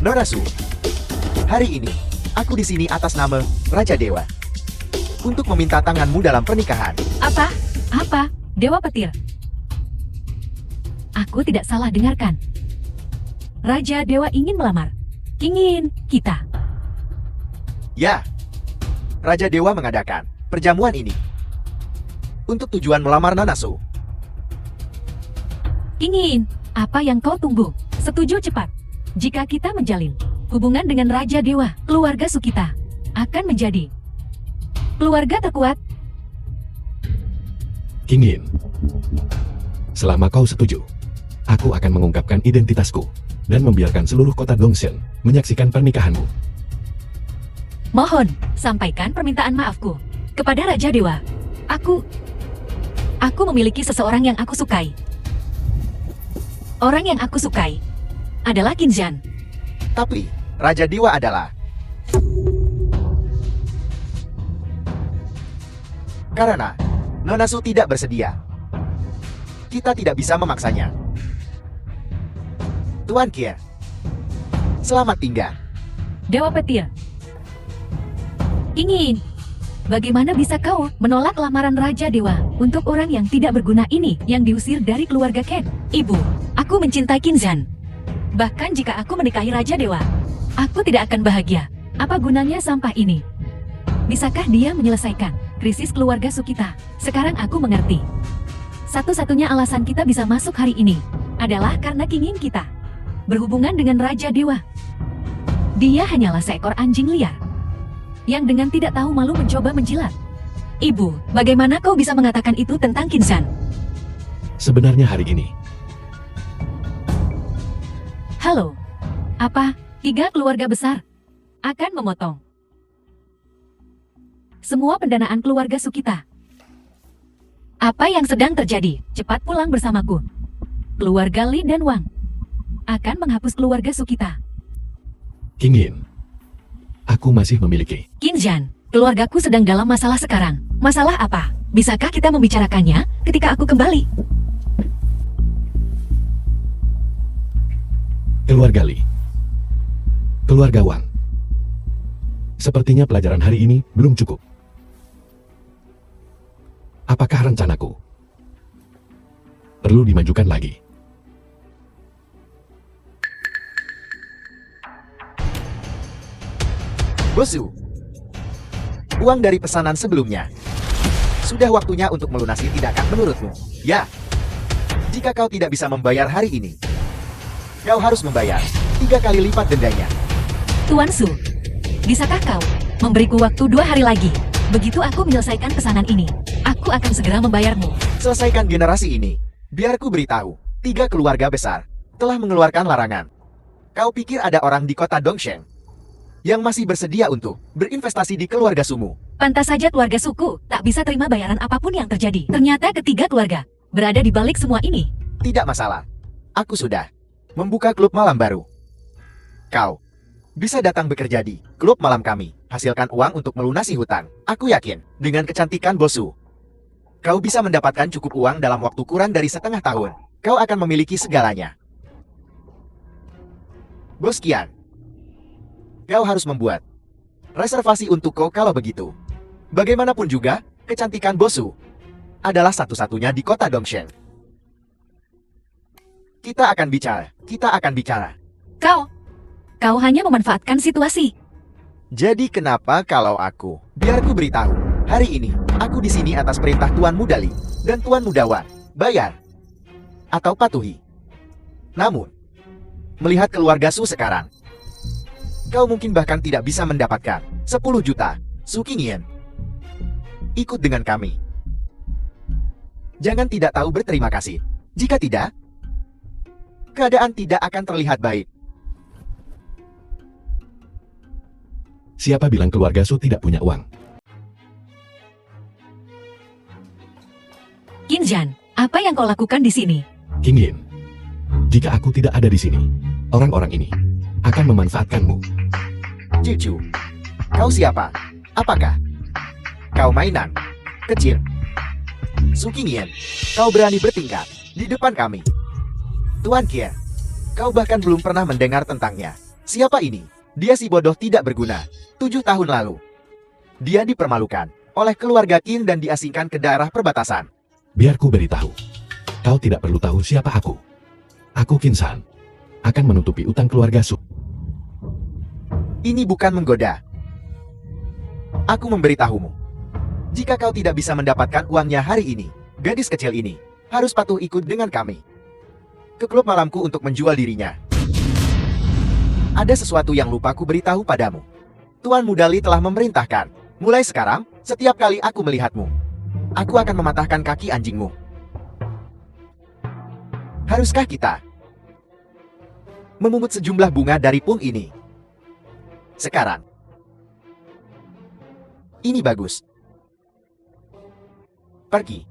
Nona Su, hari ini aku di sini atas nama Raja Dewa untuk meminta tanganmu dalam pernikahan. Apa? Apa? Dewa Petir. Aku tidak salah dengarkan. Raja Dewa ingin melamar. Ingin kita. Ya, Raja Dewa mengadakan perjamuan ini untuk tujuan melamar Nona Su. Ingin. Apa yang kau tunggu? Setuju cepat. Jika kita menjalin hubungan dengan Raja Dewa, keluarga Sukita akan menjadi keluarga terkuat. King Yin, selama kau setuju, aku akan mengungkapkan identitasku dan membiarkan seluruh kota Dongshan menyaksikan pernikahanmu. Mohon, sampaikan permintaan maafku kepada Raja Dewa. Aku memiliki seseorang yang aku sukai. Orang yang aku sukai adalah Kinzhan. Tapi Raja Dewa adalah karena Nona Su tidak bersedia. Kita tidak bisa memaksanya. Tuan Kia, selamat tinggal. Dewa Petir. Ingin. Bagaimana bisa kau menolak lamaran Raja Dewa untuk orang yang tidak berguna ini yang diusir dari keluarga Ken? Ibu, aku mencintai Kinzhan. Bahkan jika aku menikahi Raja Dewa, aku tidak akan bahagia. Apa gunanya sampah ini? Bisakah dia menyelesaikan krisis keluarga Sukita? Sekarang aku mengerti. Satu-satunya alasan kita bisa masuk hari ini adalah karena kingin kita berhubungan dengan Raja Dewa. Dia hanyalah seekor anjing liar yang dengan tidak tahu malu mencoba menjilat. Ibu, bagaimana kau bisa mengatakan itu tentang Kinzhan? Sebenarnya hari ini, Halo, apa 3 keluarga besar akan memotong semua pendanaan keluarga Sukita? Apa yang sedang terjadi? Cepat pulang bersamaku. Keluarga Li dan Wang akan menghapus keluarga Sukita. King Yin, aku masih memiliki. Kinzhan, keluargaku sedang dalam masalah sekarang. Masalah apa? Bisakah kita membicarakannya ketika aku kembali? Keluarga Li, keluarga Wang. Sepertinya pelajaran hari ini belum cukup. Apakah rencanaku perlu dimajukan lagi? Bosu, uang dari pesanan sebelumnya. Sudah waktunya untuk melunasi, tidakkah menurutmu? Ya. Jika kau tidak bisa membayar hari ini, kau harus membayar 3 kali lipat dendanya. Tuan Su, bisakah kau memberiku waktu 2 hari lagi? Begitu aku menyelesaikan pesanan ini, aku akan segera membayarmu. Selesaikan generasi ini. Biar ku beritahu, 3 keluarga besar telah mengeluarkan larangan. Kau pikir ada orang di kota Dongshan yang masih bersedia untuk berinvestasi di keluarga Sumu? Pantas saja keluarga suku tak bisa terima bayaran apapun yang terjadi. Ternyata ketiga keluarga berada di balik semua ini. Tidak masalah. Aku sudah membuka klub malam baru. Kau bisa datang bekerja di klub malam kami. Hasilkan uang untuk melunasi hutang. Aku yakin, dengan kecantikan Bosu, kau bisa mendapatkan cukup uang dalam waktu kurang dari setengah tahun. Kau akan memiliki segalanya. Bos Kian, Kau harus membuat reservasi untukku kalau begitu. Bagaimanapun juga, kecantikan Bosu adalah satu-satunya di kota Dongsheng. Kita akan bicara. Kau hanya memanfaatkan situasi. Jadi kenapa kalau aku? Biar ku beritahu. Hari ini, aku di sini atas perintah Tuan Mudali dan Tuan Mudawan. Bayar atau patuhi. Namun, melihat keluarga Su sekarang, kau mungkin bahkan tidak bisa mendapatkan 10 juta Su Qingyan. Ikut dengan kami. Jangan tidak tahu berterima kasih. Jika tidak, keadaan tidak akan terlihat baik. Siapa bilang keluarga Su tidak punya uang? Qinzhan, apa yang kau lakukan di sini? King Yin, jika aku tidak ada di sini, orang-orang ini akan memanfaatkanmu. Cicu, kau siapa? Apakah kau mainan kecil? Su Qingyan, kau berani bertingkah di depan kami. Tuan Kia, kau bahkan belum pernah mendengar tentangnya. Siapa ini? Dia si bodoh tidak berguna. 7 tahun lalu, dia dipermalukan oleh keluarga Qin dan diasingkan ke daerah perbatasan. Biar ku beritahu, kau tidak perlu tahu siapa aku. Aku Qinzhan, akan menutupi utang keluarga Su. Ini bukan menggoda. Aku memberitahumu. Jika kau tidak bisa mendapatkan uangnya hari ini, gadis kecil ini harus patuh ikut dengan kami ke klub malamku untuk menjual dirinya. Ada sesuatu yang lupa ku beritahu padamu. Tuan Mudali telah memerintahkan, mulai sekarang, setiap kali aku melihatmu, aku akan mematahkan kaki anjingmu. Haruskah kita memungut sejumlah bunga dari pung ini? Sekarang. Ini bagus. Pergi.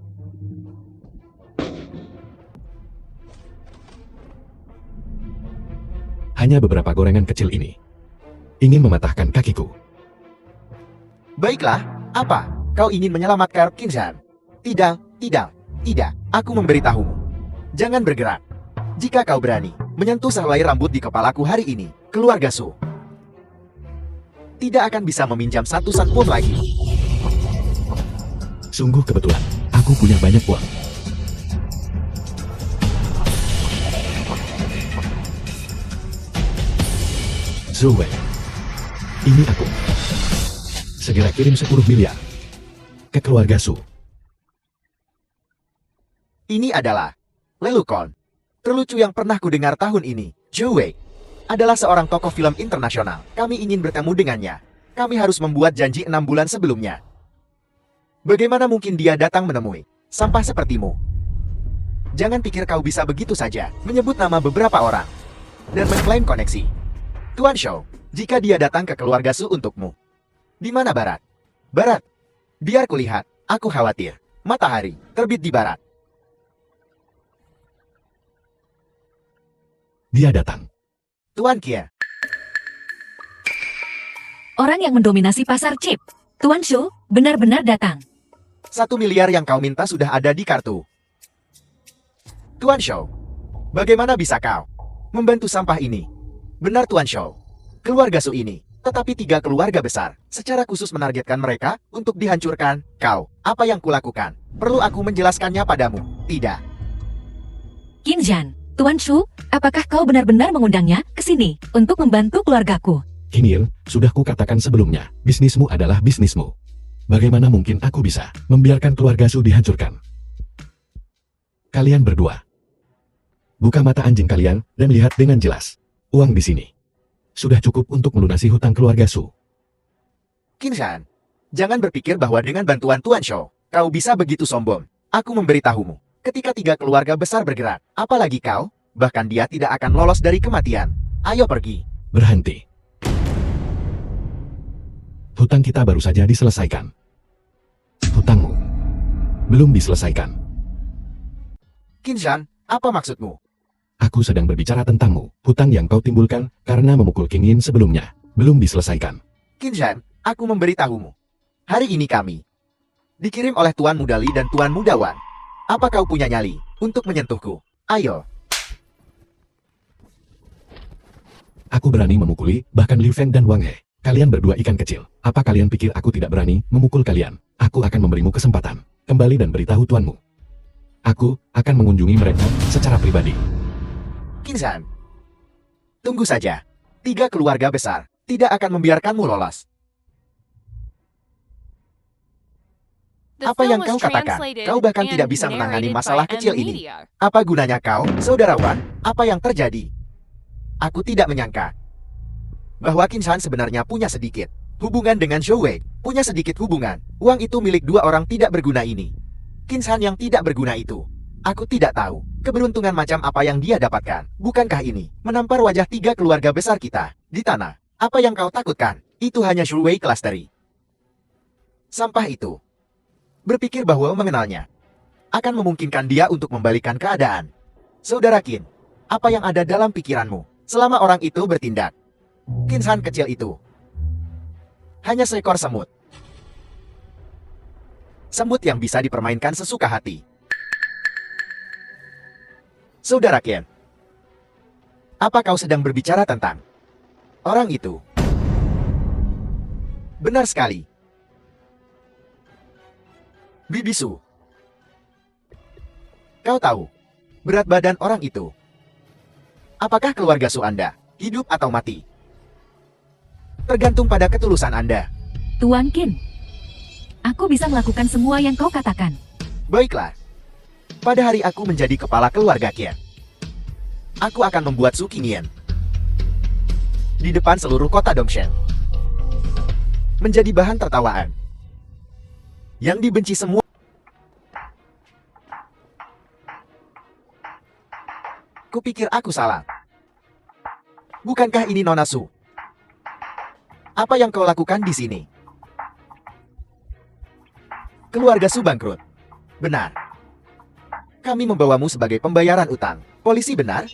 Hanya beberapa gorengan kecil ini ingin mematahkan kakiku. Baiklah, apa? Kau ingin menyelamatkan Qinzhan? Tidak. Aku memberitahumu. Jangan bergerak. Jika kau berani menyentuh sehelai rambut di kepalaku hari ini, keluarga Su tidak akan bisa meminjam 1 sen pun lagi. Sungguh kebetulan, aku punya banyak uang. Zuwei, ini aku. Segera kirim 10 miliar ke keluarga Su. Ini adalah Lelukon terlucu yang pernah kudengar tahun ini. Zhou Wei adalah seorang tokoh film internasional. Kami ingin bertemu dengannya. Kami harus membuat janji 6 bulan sebelumnya. Bagaimana mungkin dia datang menemui sampah sepertimu? Jangan pikir kau bisa begitu saja menyebut nama beberapa orang dan mengklaim koneksi. Tuan Shou, jika dia datang ke keluarga Su untukmu. Di mana barat? Barat. Biar kulihat, aku khawatir. Matahari terbit di barat. Dia datang. Tuan Kia, Orang yang mendominasi pasar chip. Tuan Shu, benar-benar datang. 1 miliar yang kau minta sudah ada di kartu. Tuan Shou, bagaimana bisa kau membantu sampah ini? Benar Tuan Shou, keluarga Su ini, tetapi 3 keluarga besar, secara khusus menargetkan mereka untuk dihancurkan. Kau, apa yang kulakukan? Perlu aku menjelaskannya padamu? Tidak. Qinzhan, Tuan Shu, apakah kau benar-benar mengundangnya ke sini untuk membantu keluargaku? King Yin, sudah kukatakan sebelumnya, bisnismu adalah bisnismu. Bagaimana mungkin aku bisa membiarkan keluarga Su dihancurkan? Kalian berdua, buka mata anjing kalian dan lihat dengan jelas. Uang di sini sudah cukup untuk melunasi hutang keluarga Su. Qinzhan, jangan berpikir bahwa dengan bantuan Tuan Shou, kau bisa begitu sombong. Aku memberitahumu, ketika 3 keluarga besar bergerak, apalagi kau, bahkan dia tidak akan lolos dari kematian. Ayo pergi. Berhenti. Hutang kita baru saja diselesaikan. Hutangmu belum diselesaikan. Qinzhan, apa maksudmu? Aku sedang berbicara tentangmu. Hutang yang kau timbulkan karena memukul King Yin sebelumnya belum diselesaikan. Qinzhan, aku memberitahumu. Hari ini kami dikirim oleh Tuan Mudali dan Tuan Mudawan. Apa kau punya nyali untuk menyentuhku? Ayo. Aku berani memukuli, bahkan Liu Feng dan Wang He. Kalian berdua ikan kecil. Apa kalian pikir aku tidak berani memukul kalian? Aku akan memberimu kesempatan. Kembali dan beritahu tuanmu. Aku akan mengunjungi mereka secara pribadi. Kinsan, tunggu saja. 3 keluarga besar tidak akan membiarkanmu lolos. The Apa yang film was kau katakan? translated Kau bahkan and tidak bisa menangani narrated masalah by kecil M ini. Media. Apa gunanya kau, saudarawan? Apa yang terjadi? Aku tidak menyangka bahwa Kinsan sebenarnya punya sedikit hubungan dengan Zhou Wei. Punya sedikit hubungan. Uang itu milik 2 orang tidak berguna ini. Kinsan yang tidak berguna itu. Aku tidak tahu keberuntungan macam apa yang dia dapatkan. Bukankah ini menampar wajah 3 keluarga besar kita di tanah? Apa yang kau takutkan? Itu hanya Zhou Wei klasteri. Sampah itu. Berpikir bahwa mengenalnya akan memungkinkan dia untuk membalikan keadaan. Saudara Qin, apa yang ada dalam pikiranmu selama orang itu bertindak? Kinsan kecil itu hanya seekor semut. Semut yang bisa dipermainkan sesuka hati. Saudara Qin, apa kau sedang berbicara tentang orang itu? Benar sekali. Bibisu. Kau tahu berat badan orang itu? Apakah keluarga Su Anda hidup atau mati? Tergantung pada ketulusan Anda. Tuan Qin, aku bisa melakukan semua yang kau katakan. Baiklah. Pada hari aku menjadi kepala keluarga Qin, aku akan membuat Su Qingyan di depan seluruh kota Dongshan menjadi bahan tertawaan yang dibenci semua. Kupikir aku salah. Bukankah ini Nona Su? Apa yang kau lakukan di sini? Keluarga Su bangkrut. Benar. Kami membawamu sebagai pembayaran utang. Polisi benar?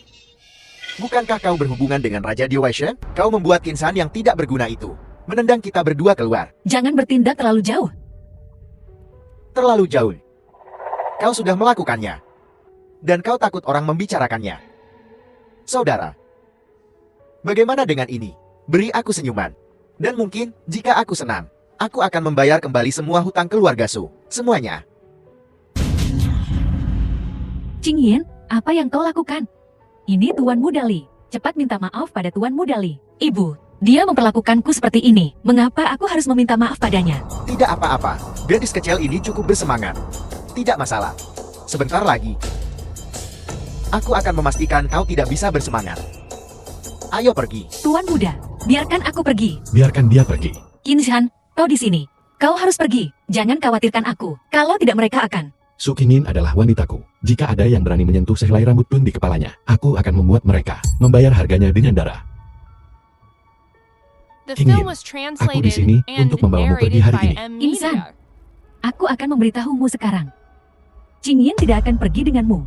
Bukankah kau berhubungan dengan Raja Diwaishen? Kau membuat Kinsan yang tidak berguna itu menendang kita berdua keluar. Jangan bertindak terlalu jauh. Terlalu jauh. Kau sudah melakukannya. Dan kau takut orang membicarakannya. Saudara, bagaimana dengan ini? Beri aku senyuman. Dan mungkin, jika aku senang, aku akan membayar kembali semua hutang keluarga Su. Semuanya. Qingyan, apa yang kau lakukan? Ini Tuan Muda Li. Cepat minta maaf pada Tuan Muda Li. Ibu, dia memperlakukanku seperti ini. Mengapa aku harus meminta maaf padanya? Tidak apa-apa. Gadis kecil ini cukup bersemangat. Tidak masalah. Sebentar lagi. Aku akan memastikan kau tidak bisa bersemangat. Ayo pergi. Tuan Muda, biarkan aku pergi. Biarkan dia pergi. Kinshan, kau di sini. Kau harus pergi. Jangan khawatirkan aku. Kalau tidak mereka akan. Su Qingyin adalah wanitaku. Jika ada yang berani menyentuh sehelai rambut pun di kepalanya, aku akan membuat mereka membayar harganya dengan darah. The Qingyin, film was aku di sini translated and untuk membawamu pergi narrated hari by ini. M Insan. Media. Aku akan memberitahumu sekarang. Qingyan tidak akan pergi denganmu.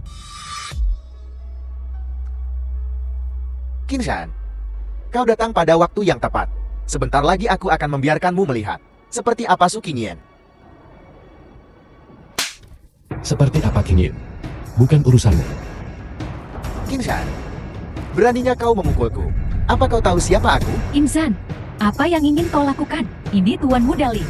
Kinshan, kau datang pada waktu yang tepat. Sebentar lagi aku akan membiarkanmu melihat seperti apa Su Qingyan. Seperti apa Qingyin? Bukan urusanmu. Kinshan, beraninya kau memukulku. Apa kau tahu siapa aku? Insan, apa yang ingin kau lakukan? Ini Tuan Muda Li.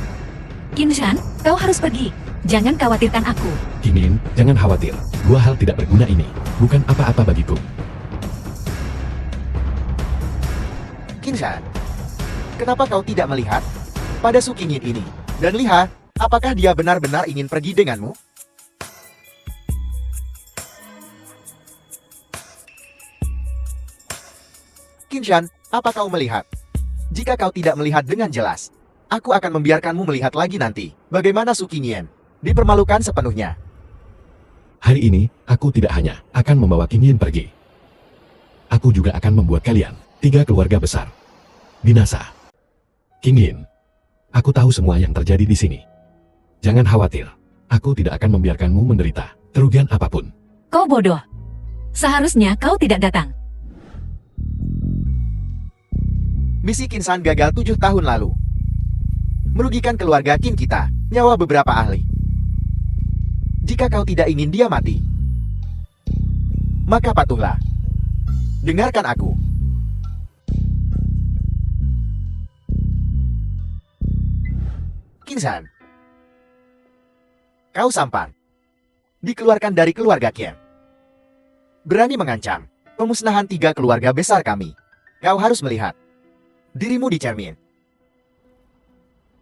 Kinshan, kau harus pergi. Jangan khawatirkan aku. Qingyin, jangan khawatir. 2 hal tidak berguna ini bukan apa-apa bagiku. Kinshan, kenapa kau tidak melihat pada Su Qingyan ini? Dan lihat, apakah dia benar-benar ingin pergi denganmu? Kinshan, apa kau melihat? Jika kau tidak melihat dengan jelas, aku akan membiarkanmu melihat lagi nanti. Bagaimana Su Qingyan dipermalukan sepenuhnya. Hari ini, aku tidak hanya akan membawa Qingyin pergi. Aku juga akan membuat kalian 3 keluarga besar binasa. Qingyin, aku tahu semua yang terjadi di sini. Jangan khawatir, aku tidak akan membiarkanmu menderita kerugian apapun. Kau bodoh. Seharusnya kau tidak datang. Misi Kinsan gagal 7 tahun lalu. Merugikan keluarga Qin kita, nyawa beberapa ahli. Jika kau tidak ingin dia mati, maka patuhlah. Dengarkan aku. Kinzhan. Kau sampan. Dikeluarkan dari keluarga Qian. Berani mengancam pemusnahan 3 keluarga besar kami. Kau harus melihat dirimu di cermin.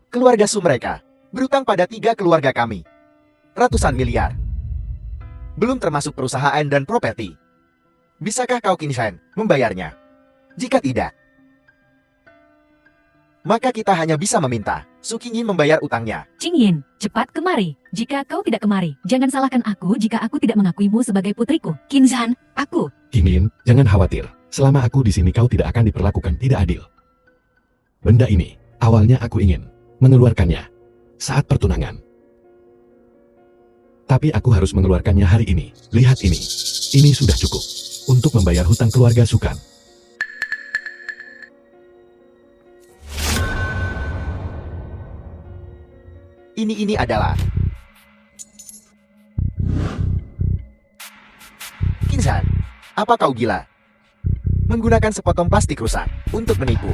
Keluarga Su mereka berutang pada 3 keluarga kami. Ratusan miliar. Belum termasuk perusahaan dan properti. Bisakah kau Kinzhan membayarnya? Jika tidak, maka kita hanya bisa meminta Su Qingyin membayar utangnya. Qingyin, cepat kemari. Jika kau tidak kemari, jangan salahkan aku jika aku tidak mengakuimu sebagai putriku. Kinzhan, aku. Qingyin, jangan khawatir. Selama aku di sini kau tidak akan diperlakukan tidak adil. Benda ini, awalnya aku ingin mengeluarkannya saat pertunangan. Tapi aku harus mengeluarkannya hari ini. Lihat ini. Ini sudah cukup untuk membayar hutang keluarga Sukan. Ini adalah Kinzhan, apa kau gila? Menggunakan sepotong plastik rusak untuk menipu.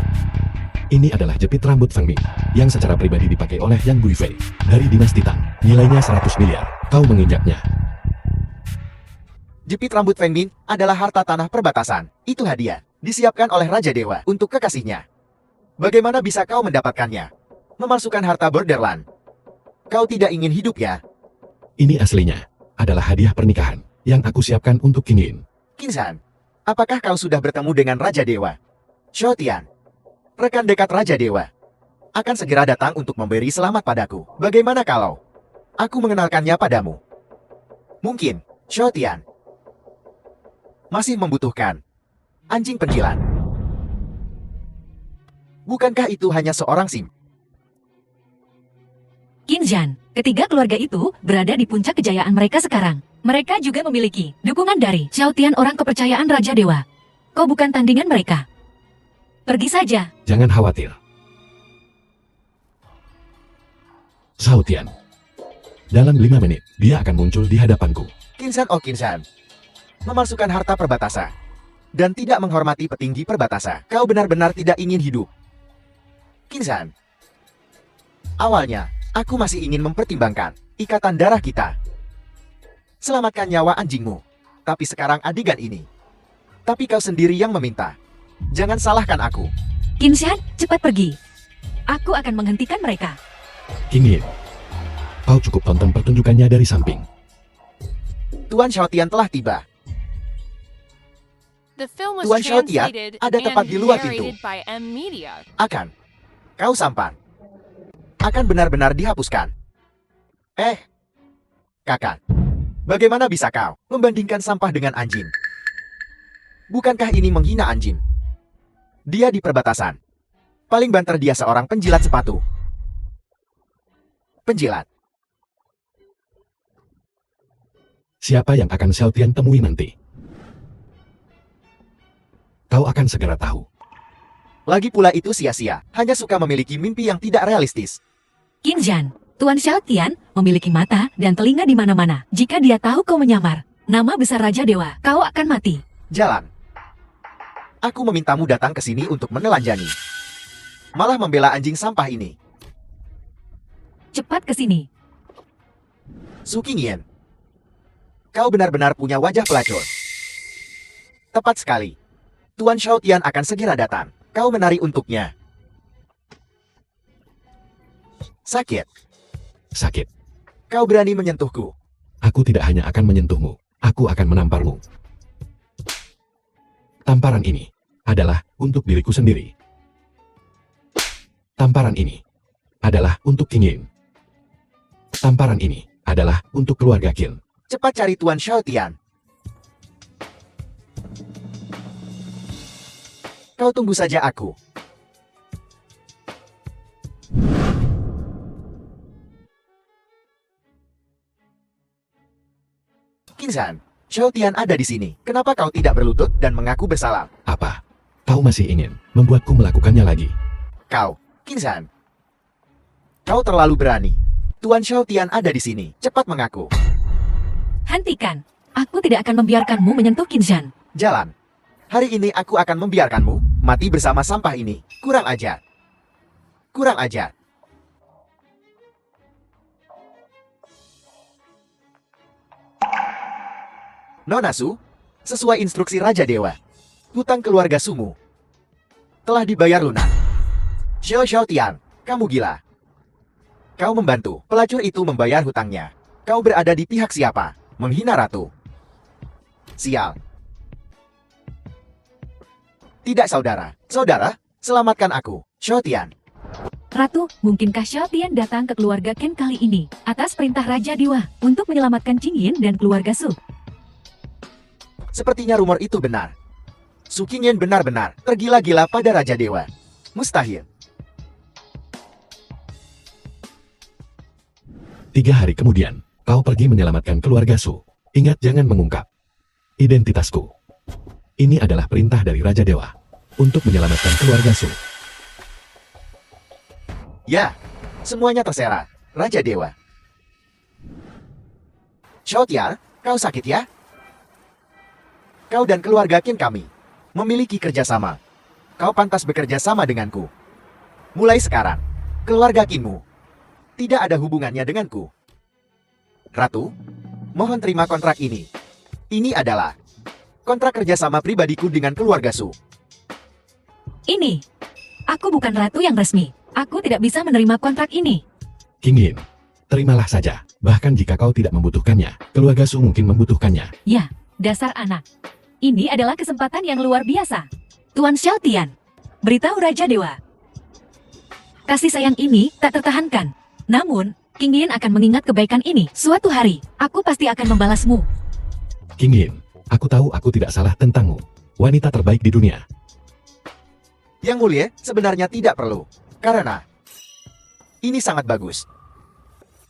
Ini adalah jepit rambut Feng Ming yang secara pribadi dipakai oleh Yang Guifei dari dinasti Tang. Nilainya 100 miliar. Kau menginjaknya. Jepit rambut Feng Ming adalah harta tanah perbatasan. Itu hadiah disiapkan oleh Raja Dewa untuk kekasihnya. Bagaimana bisa kau mendapatkannya? Memalsukan harta Borderland. Kau tidak ingin hidup ya? Ini aslinya adalah hadiah pernikahan yang aku siapkan untuk Qingyin. Kinzhan, apakah kau sudah bertemu dengan Raja Dewa? Xiaotian, rekan dekat Raja Dewa, akan segera datang untuk memberi selamat padaku. Bagaimana kalau aku mengenalkannya padamu? Mungkin Xiaotian masih membutuhkan anjing penjilat. Bukankah itu hanya seorang sim? Kinzhan, ketiga keluarga itu berada di puncak kejayaan mereka sekarang. Mereka juga memiliki dukungan dari Xiaotian, orang kepercayaan Raja Dewa. Kau bukan tandingan mereka. Pergi saja. Jangan khawatir. Xiaotian. Dalam 5 menit, dia akan muncul di hadapanku. Kinzhan, oh Kinzhan, memalsukan harta perbatasan dan tidak menghormati petinggi perbatasan. Kau benar-benar tidak ingin hidup. Kinzhan, awalnya aku masih ingin mempertimbangkan ikatan darah kita. Selamatkan nyawa anjingmu. Tapi sekarang adegan ini. Tapi kau sendiri yang meminta. Jangan salahkan aku. Kinzhan, cepat pergi. Aku akan menghentikan mereka. Qingyin. Kau cukup tonton pertunjukannya dari samping. Tuan Xiaotian telah tiba. The film was Tuan Xiaotian translated ada tepat and di luar pintu. narrated by M Media. Akan. Kau sampan. Akan benar-benar dihapuskan. Kakak. Bagaimana bisa kau membandingkan sampah dengan anjing? Bukankah ini menghina anjing? Dia di perbatasan. Paling banter dia seorang penjilat sepatu. Penjilat. Siapa yang akan Xiaotian temui nanti? Kau akan segera tahu. Lagi pula itu sia-sia. Hanya suka memiliki mimpi yang tidak realistis. Kinzhan, Tuan Xiaotian memiliki mata dan telinga di mana-mana. Jika dia tahu kau menyamar nama besar Raja Dewa, kau akan mati. Jalan. Aku memintamu datang ke sini untuk menelanjangi. Malah membela anjing sampah ini. Cepat ke sini. Su Qingyin. Kau benar-benar punya wajah pelacur. Tepat sekali. Tuan Xiaotian akan segera datang. Kau menari untuknya. Sakit. Sakit. Kau berani menyentuhku. Aku tidak hanya akan menyentuhmu. Aku akan menamparmu. Tamparan ini adalah untuk diriku sendiri. Tamparan ini adalah untuk Qingyin. Tamparan ini adalah untuk keluarga Qin. Cepat cari Tuan Xiaotian. Kau tunggu saja aku. Kinzhan, Xiaotian ada di sini. Kenapa kau tidak berlutut dan mengaku bersalah? Apa? Kau masih ingin membuatku melakukannya lagi? Kau, Kinzhan. Kau terlalu berani. Tuan Xiaotian ada di sini. Cepat mengaku. Hentikan. Aku tidak akan membiarkanmu menyentuh Kinzhan. Jalan. Hari ini aku akan membiarkanmu mati bersama sampah ini. Kurang ajar. Kurang ajar. Nona Su, sesuai instruksi Raja Dewa, hutang keluarga Sumu telah dibayar lunak. Xiao Xiaotian, kamu gila. Kau membantu pelacur itu membayar hutangnya. Kau berada di pihak siapa? Menghina ratu. Sial. Tidak saudara. Saudara, selamatkan aku. Xiaotian. Ratu, mungkinkah Xiaotian datang ke keluarga Ken kali ini atas perintah Raja Dewa untuk menyelamatkan Qingyin dan keluarga Su? Sepertinya rumor itu benar. Su Qingyin benar-benar tergila-gila pada Raja Dewa. Mustahil. 3 hari kemudian, kau pergi menyelamatkan keluarga Su. Ingat jangan mengungkap identitasku. Ini adalah perintah dari Raja Dewa untuk menyelamatkan keluarga Su. Ya, semuanya terserah. Raja Dewa. Xiaotian, kau sakit ya? Kau dan keluarga Qin kami memiliki kerjasama. Kau pantas bekerja sama denganku. Mulai sekarang, keluarga Qinmu tidak ada hubungannya denganku. Ratu, mohon terima kontrak ini. Ini adalah kontrak kerjasama pribadiku dengan keluarga Su. Ini, aku bukan ratu yang resmi. Aku tidak bisa menerima kontrak ini. Qingyin, terimalah saja. Bahkan jika kau tidak membutuhkannya, keluarga Su mungkin membutuhkannya. Ya, dasar anak. Ini adalah kesempatan yang luar biasa. Tuan Xiaotian, beritahu Raja Dewa. Kasih sayang ini tak tertahankan. Namun, Qingyin akan mengingat kebaikan ini. Suatu hari, aku pasti akan membalasmu. Qingyin, aku tahu aku tidak salah tentangmu. Wanita terbaik di dunia. Yang mulia, sebenarnya tidak perlu. Karena ini sangat bagus.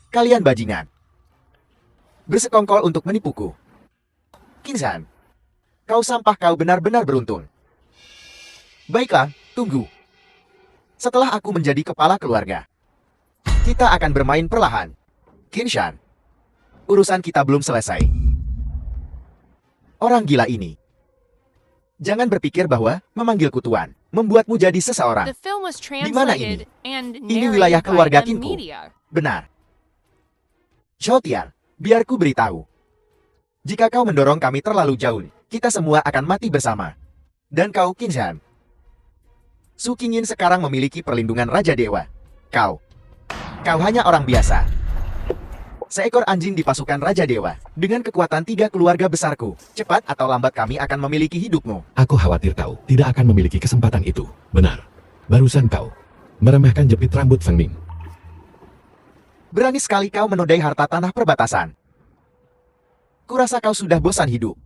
Kalian bajingan. Bersekongkol untuk menipuku. Qinzhan, kau sampah, kau benar-benar beruntung. Baiklah, tunggu. Setelah aku menjadi kepala keluarga, kita akan bermain perlahan. Qinzhan, urusan kita belum selesai. Orang gila ini. Jangan berpikir bahwa memanggilku tuan membuatmu jadi seseorang. The film was Di mana ini? translated and Ini wilayah narrated keluarga by the Qinku. media. Benar. Xiaotian, biar ku beritahu. Jika kau mendorong kami terlalu jauh, kita semua akan mati bersama. Dan kau, Qinzhan. Su Qingyin sekarang memiliki perlindungan Raja Dewa. Kau hanya orang biasa. Seekor anjing di pasukan Raja Dewa. Dengan kekuatan 3 keluarga besarku, cepat atau lambat kami akan memiliki hidupmu. Aku khawatir kau tidak akan memiliki kesempatan itu. Benar. Barusan kau meremehkan jepit rambut Feng Ming. Berani sekali kau menodai harta tanah perbatasan. Kurasa kau sudah bosan hidup.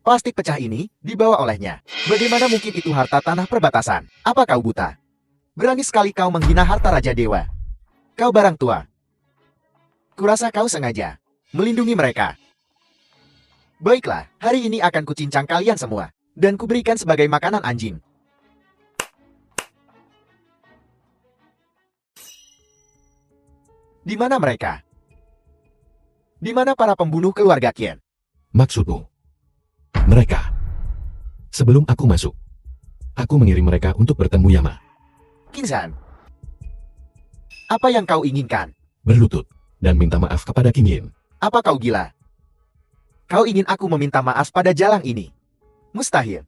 Plastik pecah ini dibawa olehnya. Bagaimana mungkin itu harta tanah perbatasan? Apa kau buta? Berani sekali kau menghina harta Raja Dewa. Kau barang tua. Kurasa kau sengaja melindungi mereka. Baiklah, hari ini akan kucincang kalian semua. Dan kuberikan sebagai makanan anjing. Di mana mereka? Di mana para pembunuh keluarga Qin? Maksudmu? Mereka. Sebelum aku masuk, aku mengirim mereka untuk bertemu Yama. Qinzhan, apa yang kau inginkan? Berlutut dan minta maaf kepada Qingyin. Apa kau gila? Kau ingin aku meminta maaf pada jalang ini? Mustahil.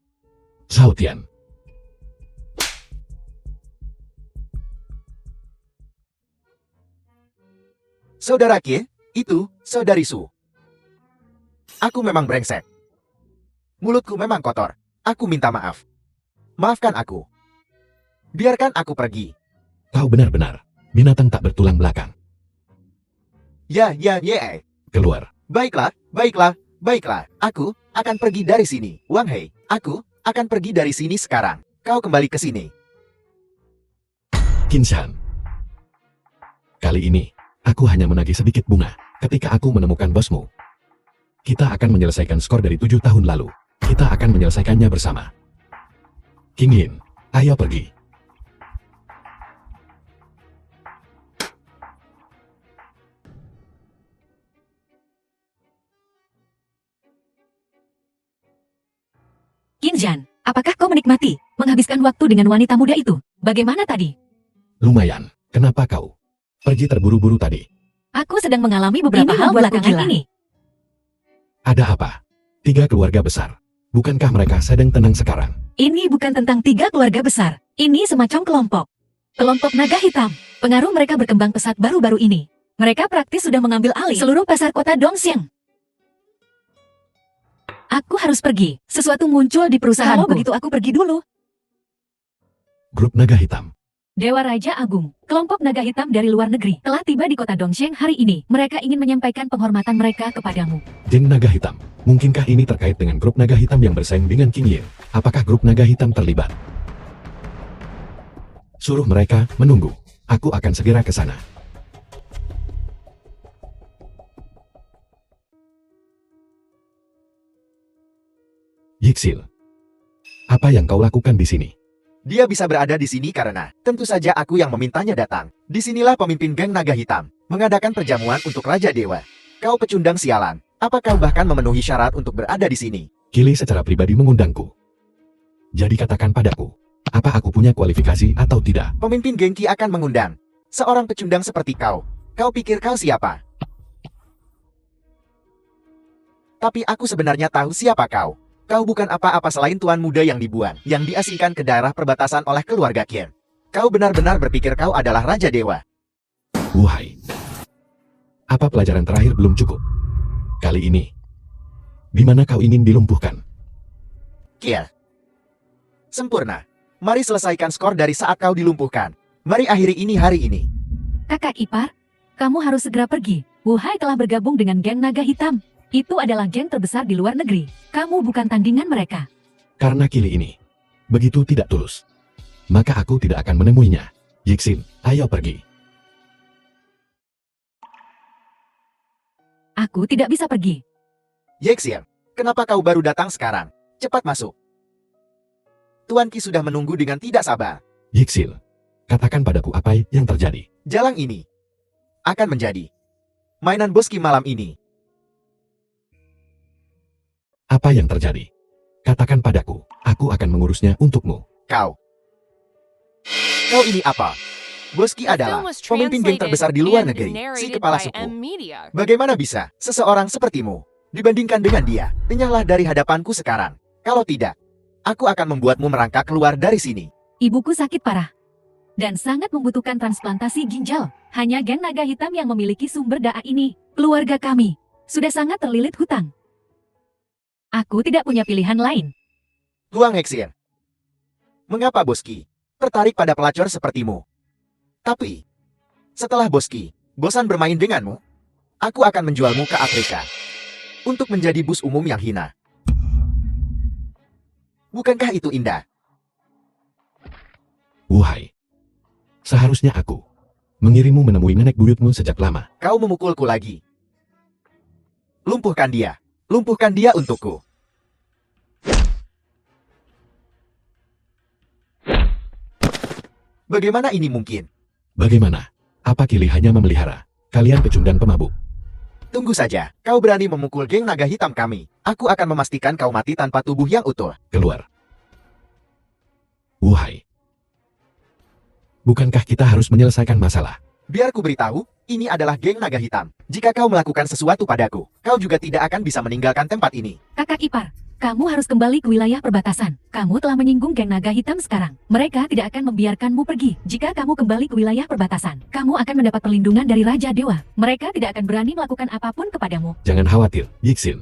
Xiaotian. Saudara Qin, itu saudari Su. Aku memang brengsek. Mulutku memang kotor. Aku minta maaf. Maafkan aku. Biarkan aku pergi. Kau benar-benar binatang tak bertulang belakang. Ya. Keluar. Baiklah. Aku akan pergi dari sini. Wang Hei, aku akan pergi dari sini sekarang. Kau kembali ke sini. Qinzhan. Kali ini, aku hanya menagih sedikit bunga ketika aku menemukan bosmu. Kita akan menyelesaikan skor dari 7 tahun lalu. Kita akan menyelesaikannya bersama. Qingyin, ayo pergi. Qinzhan, apakah kau menikmati menghabiskan waktu dengan wanita muda itu? Bagaimana tadi? Lumayan. Kenapa kau pergi terburu-buru tadi? Aku sedang mengalami beberapa hal belakangan ini. Ada apa? 3 keluarga besar. Bukankah mereka sedang tenang sekarang? Ini bukan tentang 3 keluarga besar. Ini semacam kelompok. Kelompok naga hitam. Pengaruh mereka berkembang pesat baru-baru ini. Mereka praktis sudah mengambil alih seluruh pasar kota Dongxiang. Aku harus pergi. Sesuatu muncul di perusahaanku. Kalau begitu aku pergi dulu. Grup Naga Hitam. Dewa Raja Agung, kelompok naga hitam dari luar negeri, telah tiba di kota Dongxiang hari ini. Mereka ingin menyampaikan penghormatan mereka kepadamu. Geng Naga Hitam. Mungkinkah ini terkait dengan grup Naga Hitam yang bersaing dengan King Yin? Apakah grup Naga Hitam terlibat? Suruh mereka menunggu. Aku akan segera ke sana. Yixil. Apa yang kau lakukan di sini? Dia bisa berada di sini karena tentu saja aku yang memintanya datang. Disinilah pemimpin geng naga hitam mengadakan perjamuan untuk Raja Dewa. Kau pecundang sialan. Apa kau bahkan memenuhi syarat untuk berada di sini? Kili secara pribadi mengundangku. Jadi katakan padaku, apa aku punya kualifikasi atau tidak? Pemimpin gengki akan mengundang seorang pecundang seperti kau. Kau pikir kau siapa? Tapi aku sebenarnya tahu siapa kau. Kau bukan apa-apa selain tuan muda yang dibuang, yang diasingkan ke daerah perbatasan oleh keluarga Qian. Kau benar-benar berpikir kau adalah Raja Dewa. Wuhai. Apa pelajaran terakhir belum cukup? Kali ini, di mana kau ingin dilumpuhkan? Qian. Sempurna. Mari selesaikan skor dari saat kau dilumpuhkan. Mari akhiri ini hari ini. Kakak ipar, kamu harus segera pergi. Wuhai telah bergabung dengan geng naga hitam. Itu adalah geng terbesar di luar negeri. Kamu bukan tandingan mereka. Karena Kili ini begitu tidak tulus, maka aku tidak akan menemuinya. Yixin, ayo pergi. Aku tidak bisa pergi. Yixin, kenapa kau baru datang sekarang? Cepat masuk. Tuan Qi sudah menunggu dengan tidak sabar. Yixil, katakan padaku apa yang terjadi. Jalang ini akan menjadi mainan bos Qi malam ini. Apa yang terjadi? Katakan padaku, aku akan mengurusnya untukmu. Kau ini apa? Bos Qi adalah pemimpin geng terbesar di luar negeri, si kepala suku. Bagaimana bisa seseorang sepertimu dibandingkan dengan dia? Enyahlah dari hadapanku sekarang. Kalau tidak, aku akan membuatmu merangkak keluar dari sini. Ibuku sakit parah dan sangat membutuhkan transplantasi ginjal. Hanya geng naga hitam yang memiliki sumber daya ini. Keluarga kami sudah sangat terlilit hutang. Aku tidak punya pilihan lain. Huang Hexin, mengapa Bos Qi tertarik pada pelacur sepertimu? Tapi, setelah Bos Qi bosan bermain denganmu, aku akan menjualmu ke Afrika untuk menjadi bus umum yang hina. Bukankah itu indah? Wuhai. Seharusnya aku mengirimmu menemui nenek buyutmu sejak lama. Kau memukulku lagi. Lumpuhkan dia. Lumpuhkan dia untukku. Bagaimana ini mungkin? Bagaimana? Apa Kili hanya memelihara kalian pecundang pemabuk? Tunggu saja. Kau berani memukul geng naga hitam kami. Aku akan memastikan kau mati tanpa tubuh yang utuh. Keluar. Wuhai. Bukankah kita harus menyelesaikan masalah? Biar ku beritahu, ini adalah geng naga hitam. Jika kau melakukan sesuatu padaku, kau juga tidak akan bisa meninggalkan tempat ini. Kakak ipar, kamu harus kembali ke wilayah perbatasan. Kamu telah menyinggung geng naga hitam sekarang. Mereka tidak akan membiarkanmu pergi. Jika kamu kembali ke wilayah perbatasan, kamu akan mendapat perlindungan dari Raja Dewa. Mereka tidak akan berani melakukan apapun kepadamu. Jangan khawatir, Yixin.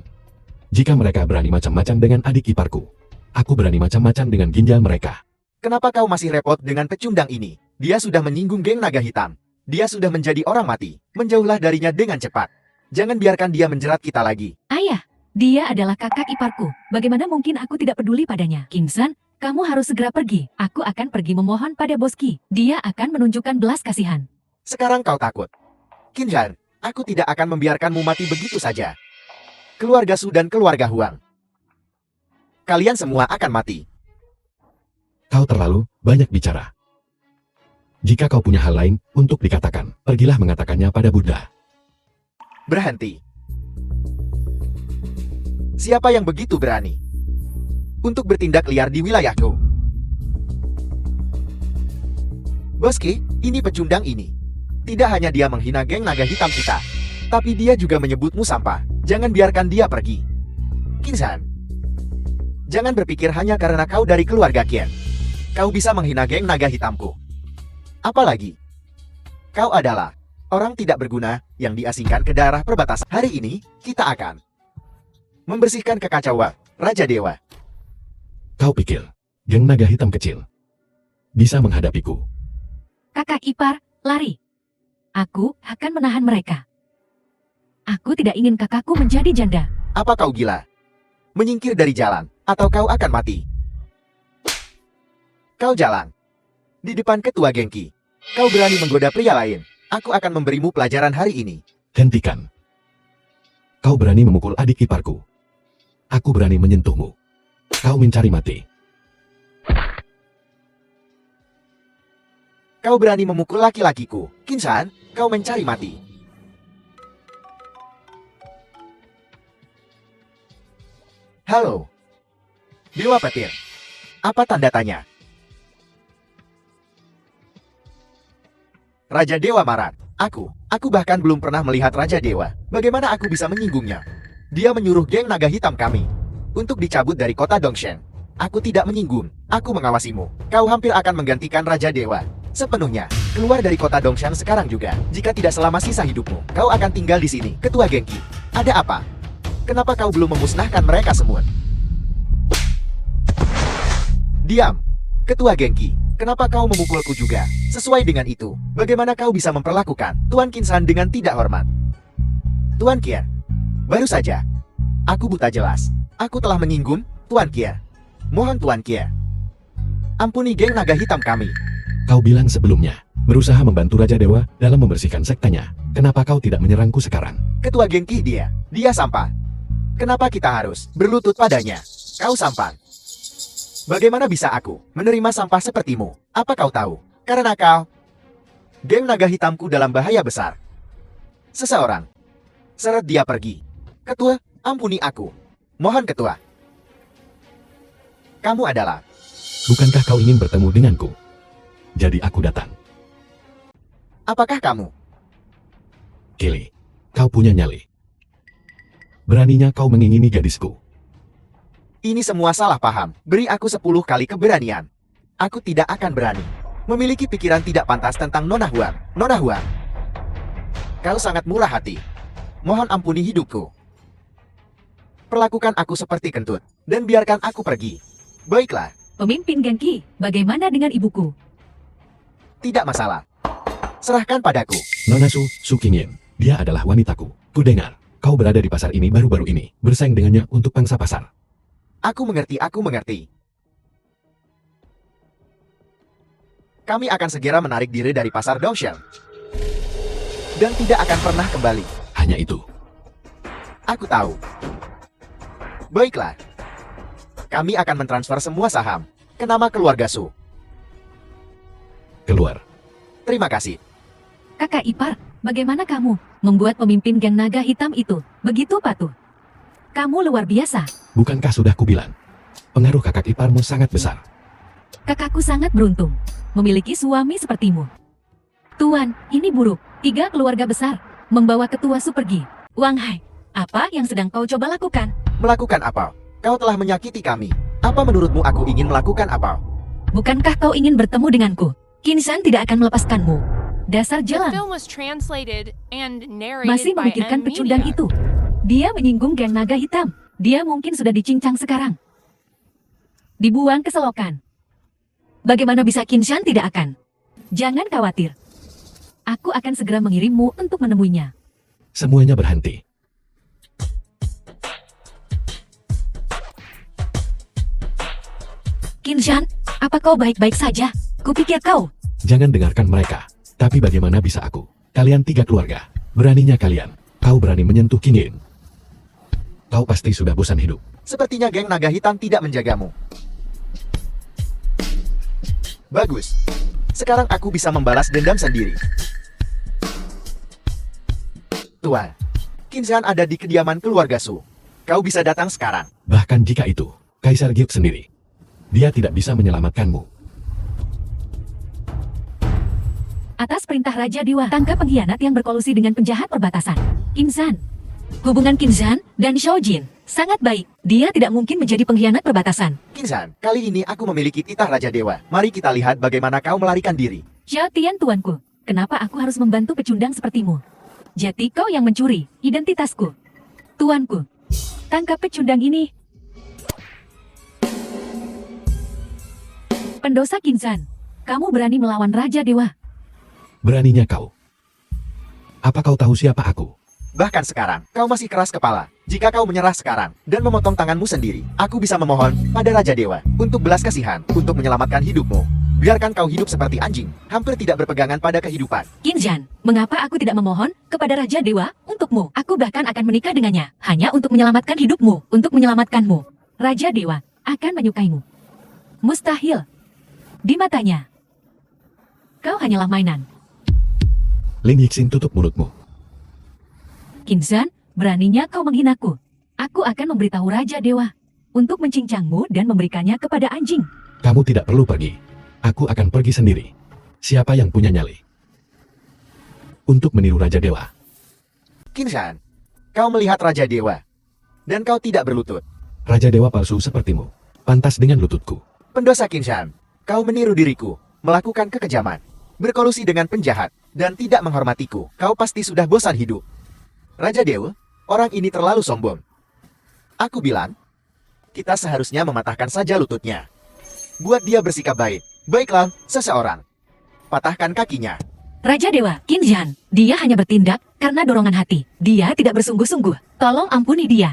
Jika mereka berani macam-macam dengan adik iparku, aku berani macam-macam dengan ginjal mereka. Kenapa kau masih repot dengan pecundang ini? Dia sudah menyinggung geng naga hitam. Dia sudah menjadi orang mati. Menjauhlah darinya dengan cepat. Jangan biarkan dia menjerat kita lagi. Ayah, dia adalah kakak iparku. Bagaimana mungkin aku tidak peduli padanya? King San, kamu harus segera pergi. Aku akan pergi memohon pada Bos Qi. Dia akan menunjukkan belas kasihan. Sekarang kau takut. Qin Zhan, aku tidak akan membiarkanmu mati begitu saja. Keluarga Su dan keluarga Huang, kalian semua akan mati. Kau terlalu banyak bicara. Jika kau punya hal lain untuk dikatakan, pergilah mengatakannya pada Buddha. Berhenti. Siapa yang begitu berani untuk bertindak liar di wilayahku? Bos Qi, ini pecundang ini. Tidak hanya dia menghina geng naga hitam kita, tapi dia juga menyebutmu sampah. Jangan biarkan dia pergi. Kinsan, jangan berpikir hanya karena kau dari keluarga Qian, kau bisa menghina geng naga hitamku. Apalagi, kau adalah orang tidak berguna yang diasingkan ke daerah perbatasan. Hari ini, kita akan membersihkan kekacauan Raja Dewa. Kau pikir, geng naga hitam kecil bisa menghadapiku? Kakak ipar, lari. Aku akan menahan mereka. Aku tidak ingin kakakku menjadi janda. Apa kau gila? Menyingkir dari jalan, atau kau akan mati. Kau jalan di depan ketua gengki. Kau berani menggoda pria lain. Aku akan memberimu pelajaran hari ini. Hentikan. Kau berani memukul adik iparku. Aku berani menyentuhmu. Kau mencari mati. Kau berani memukul laki-lakiku. Kinsan, kau mencari mati. Halo. Dewa Petir. Apa tanda tanya? Raja Dewa marah. Aku bahkan belum pernah melihat Raja Dewa. Bagaimana aku bisa menyinggungnya? Dia menyuruh geng naga hitam kami untuk dicabut dari kota Dongshan. Aku tidak menyinggung. Aku mengawasimu. Kau hampir akan menggantikan Raja Dewa sepenuhnya. Keluar dari kota Dongshan sekarang juga. Jika tidak selama sisa hidupmu, kau akan tinggal di sini. Ketua gengki, ada apa? Kenapa kau belum memusnahkan mereka semua? Diam, Ketua gengki. Kenapa kau memukulku juga? Sesuai dengan itu, bagaimana kau bisa memperlakukan Tuan Kinsan dengan tidak hormat? Tuan Qian, baru saja aku buta jelas. Aku telah menyinggung Tuan Qian. Mohon Tuan Qian, ampuni geng naga hitam kami. Kau bilang sebelumnya, berusaha membantu Raja Dewa dalam membersihkan sektanya. Kenapa kau tidak menyerangku sekarang? Ketua gengki, dia sampah. Kenapa kita harus berlutut padanya? Kau sampan. Bagaimana bisa aku menerima sampah sepertimu? Apa kau tahu? Karena kau, geng naga hitamku dalam bahaya besar. Seseorang seret dia pergi. Ketua, ampuni aku. Mohon Ketua. Kamu adalah... Bukankah kau ingin bertemu denganku? Jadi aku datang. Apakah kamu? Kili, kau punya nyali. Beraninya kau mengingini gadisku. Ini semua salah paham. Beri aku 10 kali keberanian. Aku tidak akan berani memiliki pikiran tidak pantas tentang Nona Huang. Nona Huang, kau sangat murah hati. Mohon ampuni hidupku. Perlakukan aku seperti kentut, dan biarkan aku pergi. Baiklah, Pemimpin gengki, bagaimana dengan ibuku? tidak masalah. Serahkan padaku. Nona Su Qingyin, dia adalah wanitaku. Ku dengar, kau berada di pasar ini baru-baru ini, bersaing dengannya untuk pangsa pasar. Aku mengerti, aku mengerti. Kami akan segera menarik diri dari pasar Dongshan. Dan tidak akan pernah kembali. Hanya itu. Aku tahu. Baiklah. Kami akan mentransfer semua saham ke nama keluarga Su. Keluar. Terima kasih. Kakak ipar, bagaimana kamu membuat pemimpin geng naga hitam itu begitu patuh? Kamu luar biasa. Bukankah sudah kubilang? Pengaruh kakak iparmu sangat besar. Kakakku sangat beruntung memiliki suami sepertimu. Tuan, ini buruk. 3 keluarga besar membawa ketua Su pergi. Wang Hai, apa yang sedang kau coba lakukan? Melakukan apa? Kau telah menyakiti kami. Apa menurutmu aku ingin melakukan apa? Bukankah kau ingin bertemu denganku? Kinsan tidak akan melepaskanmu. Dasar The jalan. film was translated and narrated Masih by memikirkan M pecundang Media. itu. Dia menyinggung geng naga hitam. Dia mungkin sudah dicincang sekarang. Dibuang ke selokan. Bagaimana bisa Kinshan tidak akan? Jangan khawatir. Aku akan segera mengirimmu untuk menemuinya. Semuanya berhenti. Kinshan, apa kau baik-baik saja? Kupikir kau. Jangan dengarkan mereka. Tapi bagaimana bisa aku? Kalian 3 keluarga. Beraninya kalian. Kau berani menyentuh Qingyin. Kau pasti sudah bosan hidup. Sepertinya geng naga hitam tidak menjagamu. Bagus. Sekarang aku bisa membalas dendam sendiri. Tuan, Kinshan ada di kediaman keluarga Su. Kau bisa datang sekarang. Bahkan jika itu, Kaisar Gyuk sendiri. Dia tidak bisa menyelamatkanmu. Atas perintah Raja Dewa, tangkap pengkhianat yang berkolusi dengan penjahat perbatasan. Kinshan. Hubungan Kinshan dan Shaojin Sangat baik. Dia tidak mungkin menjadi pengkhianat perbatasan. Kinsan, kali ini aku memiliki titah Raja Dewa. Mari kita lihat bagaimana kau melarikan diri. Xiao Tian tuanku, kenapa aku harus membantu pecundang sepertimu? Jadi kau yang mencuri identitasku. Tuanku, tangkap pecundang ini. Pendosa Kinsan, kamu berani melawan Raja Dewa. Beraninya kau. Apa kau tahu siapa aku? Bahkan sekarang, kau masih keras kepala. Jika kau menyerah sekarang dan memotong tanganmu sendiri, aku bisa memohon pada Raja Dewa untuk belas kasihan, untuk menyelamatkan hidupmu. Biarkan kau hidup seperti anjing, hampir tidak berpegangan pada kehidupan. Kinsan, mengapa aku tidak memohon kepada Raja Dewa untukmu? Aku bahkan akan menikah dengannya, hanya untuk menyelamatkan hidupmu, untuk menyelamatkanmu. Raja Dewa akan menyukaimu. Mustahil. Di matanya, kau hanyalah mainan. Ling Yixin, tutup mulutmu. Kinsan, beraninya kau menghinaku. Aku akan memberitahu Raja Dewa untuk mencincangmu dan memberikannya kepada anjing. Kamu tidak perlu pergi. Aku akan pergi sendiri. Siapa yang punya nyali? Untuk meniru Raja Dewa. Kinsan, kau melihat Raja Dewa, dan kau tidak berlutut. Raja Dewa palsu sepertimu. Pantas dengan lututku. Pendosa Kinsan, kau meniru diriku, melakukan kekejaman, berkolusi dengan penjahat, dan tidak menghormatiku. Kau pasti sudah bosan hidup. Raja Dewa, orang ini terlalu sombong. Aku bilang, kita seharusnya mematahkan saja lututnya. Buat dia bersikap baik. Baiklah, seseorang. Patahkan kakinya. Raja Dewa, Kinsan, dia hanya bertindak karena dorongan hati. Dia tidak bersungguh-sungguh. Tolong ampuni dia.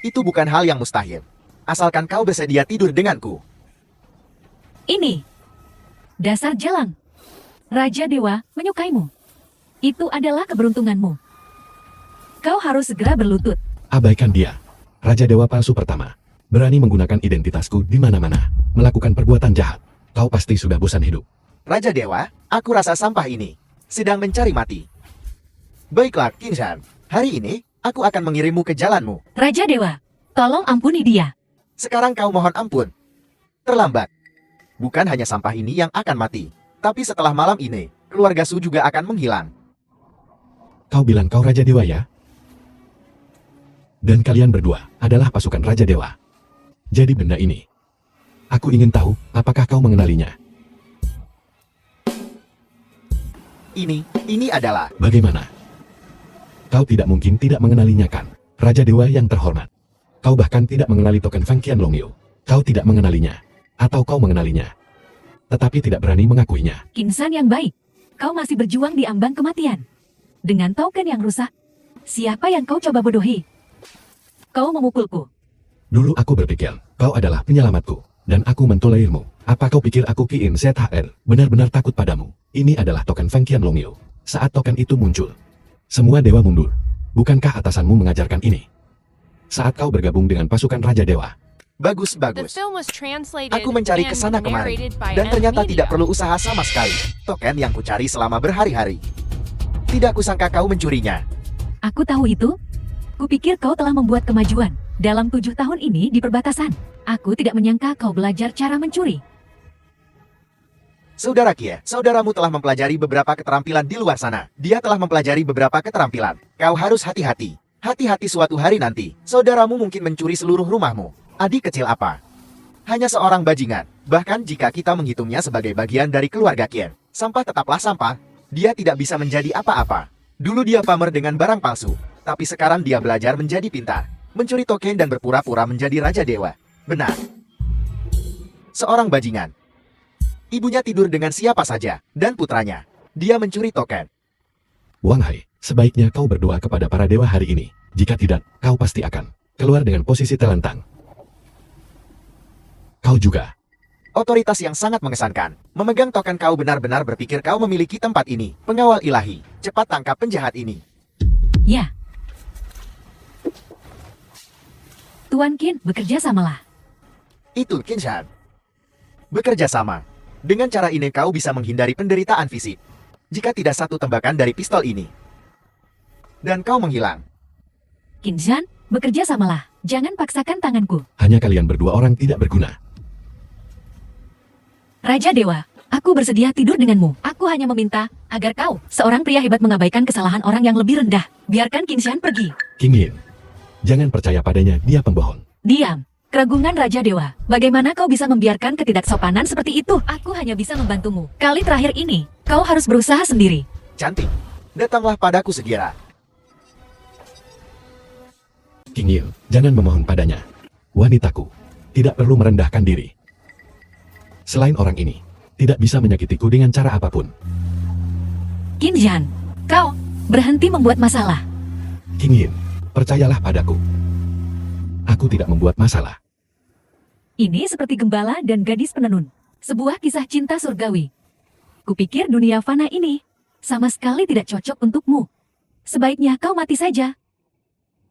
Itu bukan hal yang mustahil. Asalkan kau bersedia tidur denganku. Ini dasar jalang. Raja Dewa menyukaimu. Itu adalah keberuntunganmu. Kau harus segera berlutut. Abaikan dia. Raja Dewa palsu pertama. Berani menggunakan identitasku di mana-mana. Melakukan perbuatan jahat. Kau pasti sudah bosan hidup. Raja Dewa, aku rasa sampah ini sedang mencari mati. Baiklah, Kinsan. Hari ini, aku akan mengirimmu ke jalanmu. Raja Dewa, tolong ampuni dia. Sekarang kau mohon ampun. Terlambat. Bukan hanya sampah ini yang akan mati. Tapi setelah malam ini, keluarga Su juga akan menghilang. Kau bilang kau Raja Dewa ya? Dan kalian berdua adalah pasukan Raja Dewa. Jadi benda ini. Aku ingin tahu, apakah kau mengenalinya? Ini adalah... Bagaimana? Kau tidak mungkin tidak mengenalinya kan? Raja Dewa yang terhormat. Kau bahkan tidak mengenali token Fang Qianlongyu. Kau tidak mengenalinya. Atau kau mengenalinya. Tetapi tidak berani mengakuinya. Kinsan yang baik, kau masih berjuang di ambang kematian. Dengan token yang rusak, siapa yang kau coba bodohi? Kau memukulku. Dulu aku berpikir, kau adalah penyelamatku. Dan aku mentolerirmu. Apa kau pikir aku Qin ZHR benar-benar takut padamu? Ini adalah token Fang Qianlongyu. Saat token itu muncul, semua dewa mundur. Bukankah atasanmu mengajarkan ini? Saat kau bergabung dengan pasukan Raja Dewa. Bagus. The film was translated Aku mencari and kesana kemari. narrated by Dan ternyata Media. tidak perlu usaha sama sekali. Token yang kucari selama berhari-hari. Tidak kusangka kau mencurinya. Aku tahu itu. Kupikir kau telah membuat kemajuan dalam 7 tahun ini di perbatasan. Aku tidak menyangka kau belajar cara mencuri. Saudara Kie, saudaramu telah mempelajari beberapa keterampilan di luar sana. Dia telah mempelajari beberapa keterampilan. Kau harus hati-hati. Hati-hati suatu hari nanti. Saudaramu mungkin mencuri seluruh rumahmu. Adik kecil apa? Hanya seorang bajingan. Bahkan jika kita menghitungnya sebagai bagian dari keluarga Kie, sampah tetaplah sampah. Dia tidak bisa menjadi apa-apa. Dulu dia pamer dengan barang palsu. Tapi sekarang dia belajar menjadi pintar. Mencuri token dan berpura-pura menjadi Raja Dewa. Benar. Seorang bajingan. Ibunya tidur dengan siapa saja, dan putranya. Dia mencuri token. Wang Hai, sebaiknya kau berdoa kepada para dewa hari ini. Jika tidak, kau pasti akan keluar dengan posisi telentang. Kau juga. Otoritas yang sangat mengesankan. Memegang token kau benar-benar berpikir kau memiliki tempat ini. Pengawal ilahi, cepat tangkap penjahat ini. Ya. Tuan Qin, bekerja samalah. Itu Kinsan. Bekerja sama. Dengan cara ini kau bisa menghindari penderitaan fisik. Jika tidak satu tembakan dari pistol ini. Dan kau menghilang. Kinsan, bekerja samalah. Jangan paksakan tanganku. Hanya kalian berdua orang tidak berguna. Raja Dewa, aku bersedia tidur denganmu. Aku hanya meminta agar kau, seorang pria hebat, mengabaikan kesalahan orang yang lebih rendah. Biarkan Kinsan pergi. King Yin, Jangan percaya padanya, dia pembohong. Diam. Keragungan Raja Dewa. Bagaimana kau bisa membiarkan ketidaksopanan seperti itu? Aku hanya bisa membantumu. Kali terakhir ini, kau harus berusaha sendiri. Cantik, datanglah padaku segera. King Yin, jangan memohon padanya. Wanitaku, tidak perlu merendahkan diri. Selain orang ini, tidak bisa menyakitiku dengan cara apapun. Qin Zhan, kau berhenti membuat masalah. King Yin, percayalah padaku. Aku tidak membuat masalah. Ini seperti gembala dan gadis penenun. Sebuah kisah cinta surgawi. Kupikir dunia fana ini sama sekali tidak cocok untukmu. Sebaiknya kau mati saja.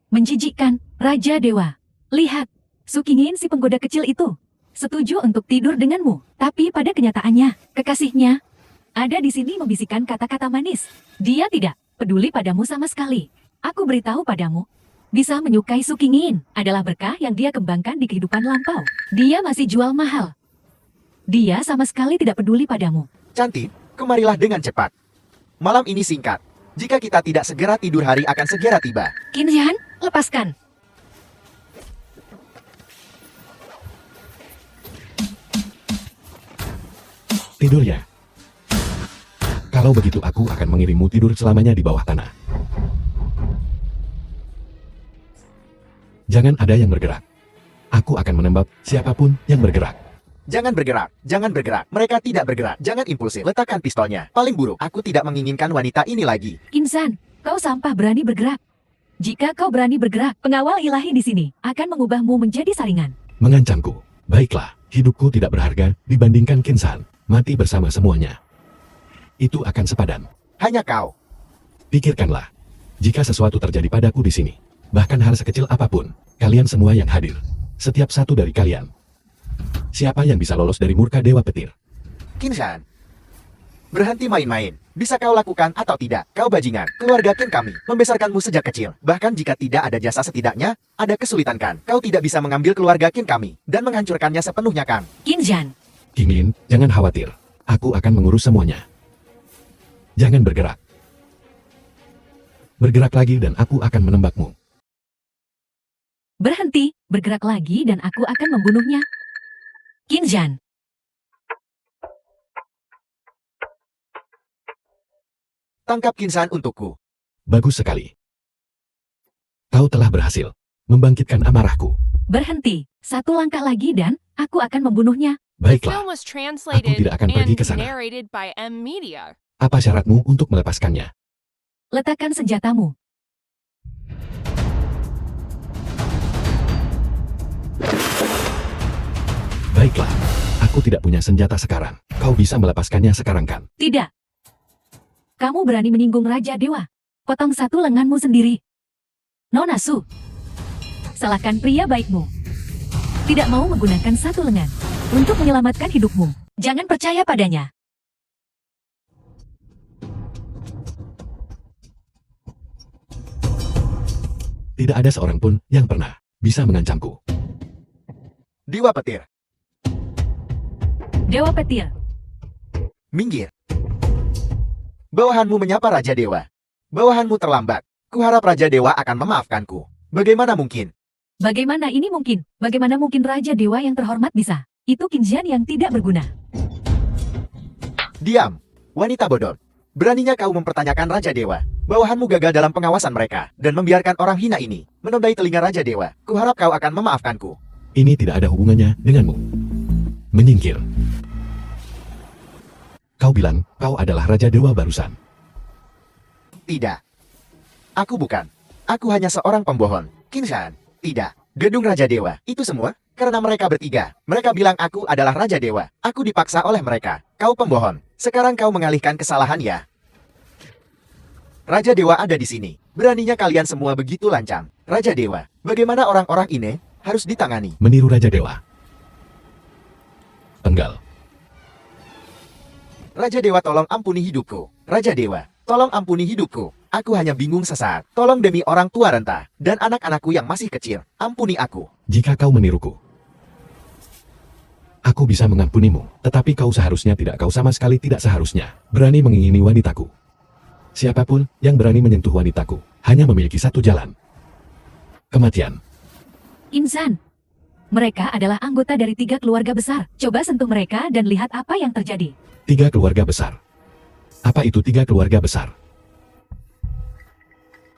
Menjijikkan, Raja Dewa. Lihat, Su Qingyin si penggoda kecil itu setuju untuk tidur denganmu. Tapi pada kenyataannya, kekasihnya ada di sini membisikkan kata-kata manis. Dia tidak peduli padamu sama sekali. Aku beritahu padamu, bisa menyukai Su Qingyin adalah berkah yang dia kembangkan di kehidupan lampau. Dia masih jual mahal. Dia sama sekali tidak peduli padamu. Cantik, kemarilah dengan cepat. Malam ini singkat. Jika kita tidak segera tidur, hari akan segera tiba. Qin Zhan, lepaskan. Tidur ya. Kalau begitu aku akan mengirimmu tidur selamanya di bawah tanah. Jangan ada yang bergerak. Aku akan menembak siapapun yang bergerak. Jangan bergerak, jangan bergerak. Mereka tidak bergerak. Jangan impulsif. Letakkan pistolnya. Paling buruk, aku tidak menginginkan wanita ini lagi. Qin Zhan, kau sampah berani bergerak. Jika kau berani bergerak, pengawal ilahi di sini akan mengubahmu menjadi saringan. Mengancamku. Baiklah, hidupku tidak berharga dibandingkan Qin Zhan. Mati bersama semuanya. Itu akan sepadan. Hanya kau. Pikirkanlah. Jika sesuatu terjadi padaku di sini, bahkan hal sekecil apapun, kalian semua yang hadir, setiap satu dari kalian, siapa yang bisa lolos dari murka Dewa Petir? Qin Zhan, berhenti main-main. Bisa kau lakukan atau tidak? Kau bajingan. Keluarga Qin kami membesarkanmu sejak kecil. Bahkan jika tidak ada jasa, setidaknya ada kesulitan kan? Kau tidak bisa mengambil keluarga Qin kami dan menghancurkannya sepenuhnya kan? Qin Zhan, King Yin, jangan khawatir. Aku akan mengurus semuanya. Jangan bergerak. Bergerak lagi dan aku akan menembakmu. berhenti, bergerak lagi dan aku akan membunuhnya. Qin Zhan, Tangkap Qin Zhan untukku. Bagus sekali. Kau telah berhasil membangkitkan amarahku. berhenti. Satu langkah lagi dan aku akan membunuhnya. The Baiklah, film was translated tidak akan pergi and ke sana. narrated by M Media. apa syaratmu untuk melepaskannya? Letakkan senjatamu. Baiklah, aku tidak punya senjata sekarang. Kau bisa melepaskannya sekarang kan? Tidak. Kamu berani menyinggung Raja Dewa. Potong satu lenganmu sendiri. Nona Su. Salahkan pria baikmu. Tidak mau menggunakan satu lengan untuk menyelamatkan hidupmu. Jangan percaya padanya. Tidak ada seorang pun yang pernah bisa mengancamku. Dewa Petir, Dewa Petir. minggir. Bawahanmu menyapa Raja Dewa. Bawahanmu terlambat. Kuharap Raja Dewa akan memaafkanku. Bagaimana mungkin? Bagaimana ini mungkin? Bagaimana mungkin Raja Dewa yang terhormat bisa? Itu Qin Zhan yang tidak berguna. Diam, wanita bodoh. Beraninya kau mempertanyakan Raja Dewa. Bawahanmu gagal dalam pengawasan mereka dan membiarkan orang hina ini menodai telinga Raja Dewa. Kuharap kau akan memaafkanku. Ini tidak ada hubungannya denganmu. Menyingkir. Kau bilang kau adalah Raja Dewa barusan. Tidak. Aku bukan. Aku hanya seorang pembohong. Qin Zhan. Tidak. Gedung Raja Dewa. Itu semua karena mereka bertiga. Mereka bilang aku adalah Raja Dewa. Aku dipaksa oleh mereka. Kau pembohong. Sekarang kau mengalihkan kesalahan ya. Raja Dewa ada di sini. Beraninya kalian semua begitu lancang. Raja Dewa. Bagaimana orang-orang ini harus ditangani? Meniru Raja Dewa. Penggal. Raja Dewa, tolong ampuni hidupku. Raja Dewa, tolong ampuni hidupku. Aku hanya bingung sesaat. Tolong demi orang tua renta dan anak-anakku yang masih kecil. Ampuni aku. Jika kau meniruku, aku bisa mengampunimu. Tetapi kau seharusnya tidak. Kau sama sekali tidak seharusnya berani mengingini wanitaku. Siapapun yang berani menyentuh wanitaku hanya memiliki satu jalan. kematian. Inzan. Mereka adalah anggota dari 3 keluarga besar. Coba sentuh mereka dan lihat apa yang terjadi. 3 keluarga besar. Apa itu 3 keluarga besar?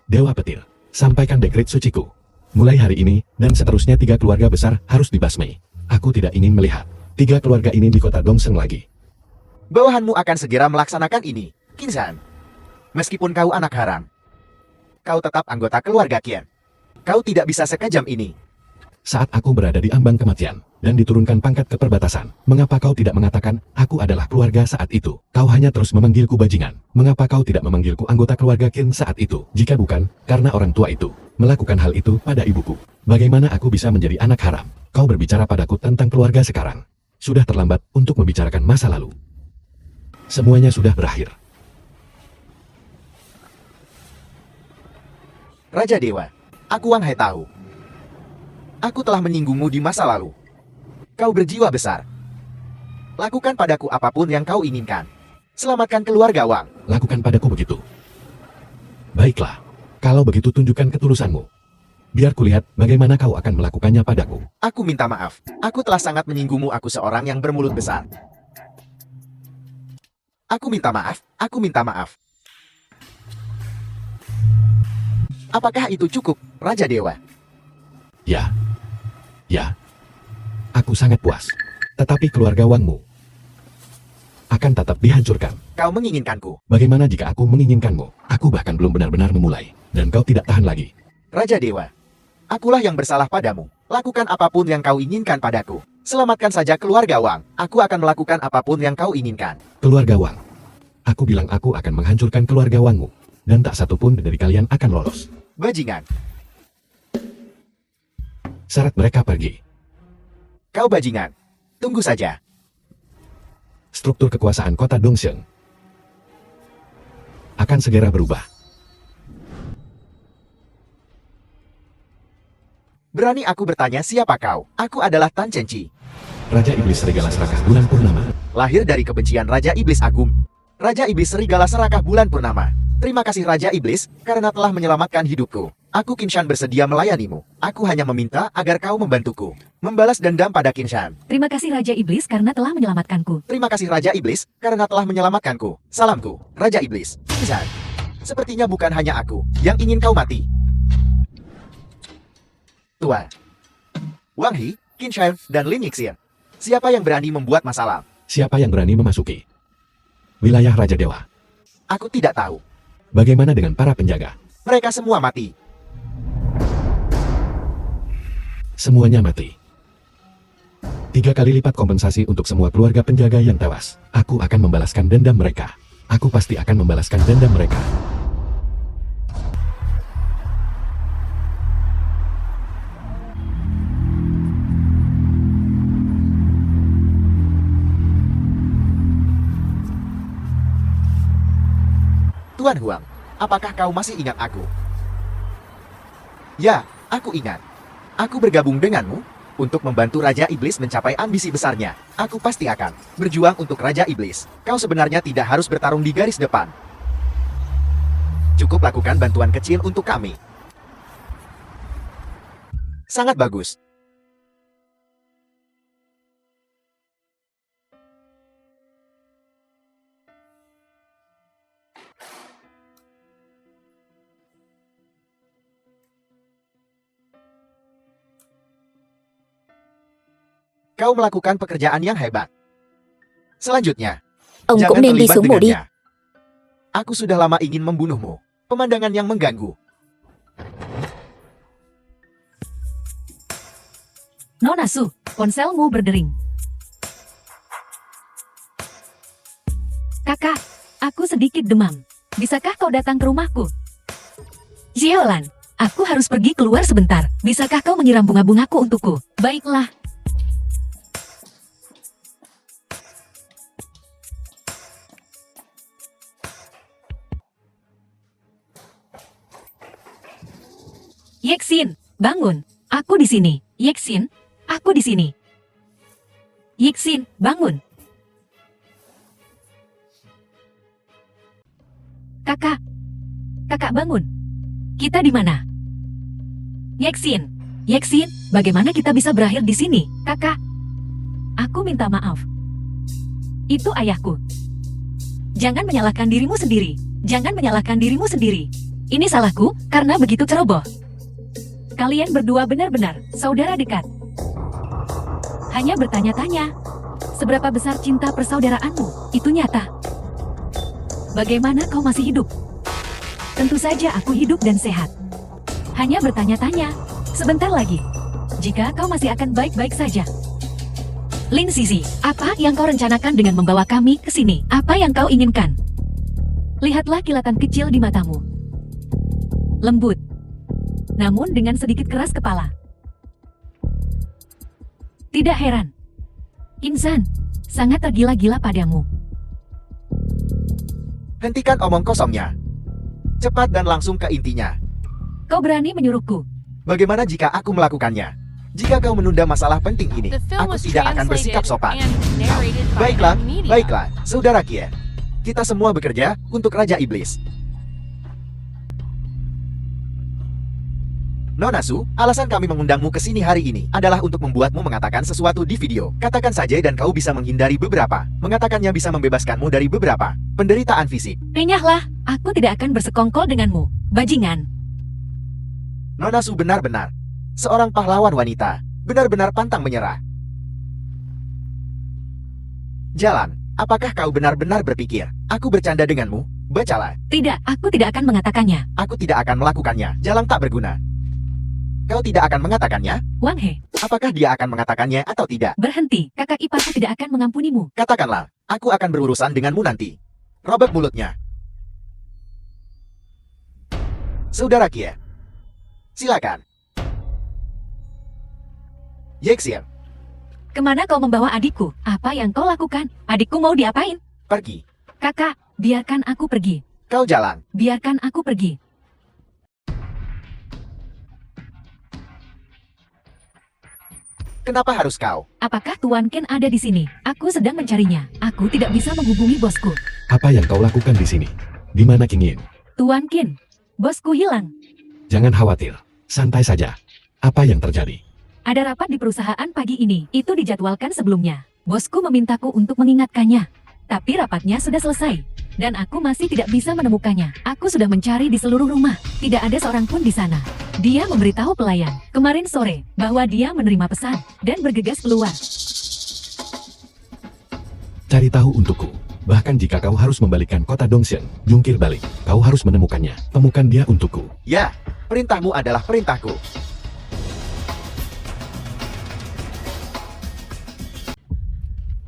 Dewa Petir, sampaikan dekret suciku. Mulai hari ini, dan seterusnya 3 keluarga besar harus dibasmi. Aku tidak ingin melihat 3 keluarga ini di kota Dongseng lagi. Bawahanmu akan segera melaksanakan ini, Kinzan. Meskipun kau anak haram, kau tetap anggota keluarga Qian. Kau tidak bisa sekejam ini. Saat aku berada di ambang kematian, dan diturunkan pangkat ke perbatasan, mengapa kau tidak mengatakan, aku adalah keluarga saat itu? Kau hanya terus memanggilku bajingan. Mengapa kau tidak memanggilku anggota keluarga Qin saat itu? Jika bukan, karena orang tua itu melakukan hal itu pada ibuku. Bagaimana aku bisa menjadi anak haram? Kau berbicara padaku tentang keluarga sekarang. Sudah terlambat untuk membicarakan masa lalu. Semuanya sudah berakhir. Raja Dewa, aku Wang Hai tahu. Aku telah menyinggungmu di masa lalu. Kau berjiwa besar. Lakukan padaku apapun yang kau inginkan. Selamatkan keluarga Wang. Lakukan padaku begitu. Baiklah. Kalau begitu tunjukkan ketulusanmu. Biar kulihat bagaimana kau akan melakukannya padaku. Aku minta maaf. Aku telah sangat menyinggungmu. Aku seorang yang bermulut besar. Aku minta maaf. Aku minta maaf. Apakah itu cukup, Raja Dewa? Ya. Ya. Aku sangat puas. Tetapi keluarga Wangmu akan tetap dihancurkan. Kau menginginkanku. Bagaimana jika aku menginginkanmu? Aku bahkan belum benar-benar memulai. Dan kau tidak tahan lagi. Raja Dewa, akulah yang bersalah padamu. Lakukan apapun yang kau inginkan padaku. Selamatkan saja keluarga Wang. Aku akan melakukan apapun yang kau inginkan. Keluarga Wang. Aku bilang aku akan menghancurkan keluarga Wangmu. Dan tak satupun dari kalian akan lolos. Bajingan. Syarat mereka pergi. Kau bajingan. Tunggu saja. Struktur kekuasaan kota Dongseng akan segera berubah. Berani aku bertanya siapa kau? Aku adalah Tan Chenqi. Raja Iblis Serigala Serakah Bulan Purnama. Lahir dari kebencian Raja Iblis Agung. Raja Iblis Serigala Serakah Bulan Purnama. Terima kasih Raja Iblis, karena telah menyelamatkan hidupku. Aku Qinshan bersedia melayanimu. Aku hanya meminta agar kau membantuku. Membalas dendam pada Qinshan. Terima kasih Raja Iblis karena telah menyelamatkanku. Terima kasih Raja Iblis, karena telah menyelamatkanku. Salamku, Raja Iblis. Qinshan. Sepertinya bukan hanya aku yang ingin kau mati. Tuan. Wang He, Qinshan, dan Lin Yixin. Siapa yang berani membuat masalah? Siapa yang berani memasuki wilayah Raja Dewa? Aku tidak tahu. Bagaimana dengan para penjaga? Mereka semua mati. Semuanya mati. 3 kali lipat kompensasi untuk semua keluarga penjaga yang tewas. Aku akan membalaskan dendam mereka. Aku pasti akan membalaskan dendam mereka. Tuan Huang, apakah kau masih ingat aku? Ya, aku ingat. Aku bergabung denganmu untuk membantu Raja Iblis mencapai ambisi besarnya. Aku pasti akan berjuang untuk Raja Iblis. Kau sebenarnya tidak harus bertarung di garis depan. Cukup lakukan bantuan kecil untuk kami. Sangat bagus. Kau melakukan pekerjaan yang hebat. Selanjutnya, Ông jangan cũng nên đi terlibat xuống mộ đi. dengannya. Aku sudah lama ingin membunuhmu. Pemandangan yang mengganggu. Nona Su, ponselmu berdering. Kakak, aku sedikit demam. Bisakah kau datang ke rumahku? Xiaolan, aku harus pergi keluar sebentar. Bisakah kau menyiram bunga-bungaku untukku? Baiklah. Yexin, bangun. Aku di sini. Yexin, aku di sini. Yexin, bangun. Kakak. Kakak bangun. Kita di mana? Yexin, Yexin, bagaimana kita bisa berakhir di sini, kakak? Aku minta maaf. Itu ayahku. Jangan menyalahkan dirimu sendiri. Jangan menyalahkan dirimu sendiri. Ini salahku karena begitu ceroboh. Kalian berdua benar-benar saudara dekat. Hanya bertanya-tanya, seberapa besar cinta persaudaraanmu? Itu nyata. Bagaimana kau masih hidup? Tentu saja aku hidup dan sehat. Hanya bertanya-tanya, sebentar lagi. Jika kau masih akan baik-baik saja. Lin Sisi, apa yang kau rencanakan dengan membawa kami ke sini? Apa yang kau inginkan? Lihatlah kilatan kecil di matamu. Lembut. Namun dengan sedikit keras kepala. Tidak heran. Insan, sangat tergila-gila padamu. Hentikan omong kosongnya. Cepat dan langsung ke intinya. Kau berani menyuruhku. Bagaimana jika aku melakukannya? Jika kau menunda masalah penting ini, The film aku was tidak akan bersikap translated sopan. and narrated by Baiklah, M Media. baiklah, saudara Kie. Kita semua bekerja untuk Raja Iblis. Nona Su, alasan kami mengundangmu ke sini hari ini adalah untuk membuatmu mengatakan sesuatu di video. Katakan saja dan kau bisa menghindari beberapa. Mengatakannya bisa membebaskanmu dari beberapa penderitaan fisik. Renyahlah, aku tidak akan bersekongkol denganmu, bajingan. Nona Su benar-benar seorang pahlawan wanita, benar-benar pantang menyerah. Jalan, apakah kau benar-benar berpikir, aku bercanda denganmu? Bacalah, Tidak, aku tidak akan mengatakannya. aku tidak akan melakukannya, jalan tak berguna. Kau tidak akan mengatakannya? Wang He, Apakah dia akan mengatakannya atau tidak? berhenti, kakak iparku tidak akan mengampunimu. Katakanlah, aku akan berurusan denganmu nanti. Robek mulutnya. Saudara Kie, silakan. Yexin, Kemana kau membawa adikku? Apa yang kau lakukan? Adikku mau diapain? pergi. Kakak, biarkan aku pergi. Kau jalan. Biarkan aku pergi. Kenapa harus kau? Apakah Tuan Ken ada di sini? Aku sedang mencarinya. Aku tidak bisa menghubungi bosku. Apa yang kau lakukan di sini? Di mana King Yin? Tuan Ken, bosku hilang. Jangan khawatir, santai saja. Apa yang terjadi? Ada rapat di perusahaan pagi ini. Itu dijadwalkan sebelumnya. Bosku memintaku untuk mengingatkannya. Tapi rapatnya sudah selesai. Dan aku masih tidak bisa menemukannya. Aku sudah mencari di seluruh rumah. Tidak ada seorang pun di sana. Dia memberitahu pelayan kemarin sore bahwa dia menerima pesan dan bergegas keluar. Cari tahu untukku. Bahkan jika kau harus membalikkan kota Dongshan, jungkir balik, kau harus menemukannya. Temukan dia untukku. Ya, perintahmu adalah perintahku.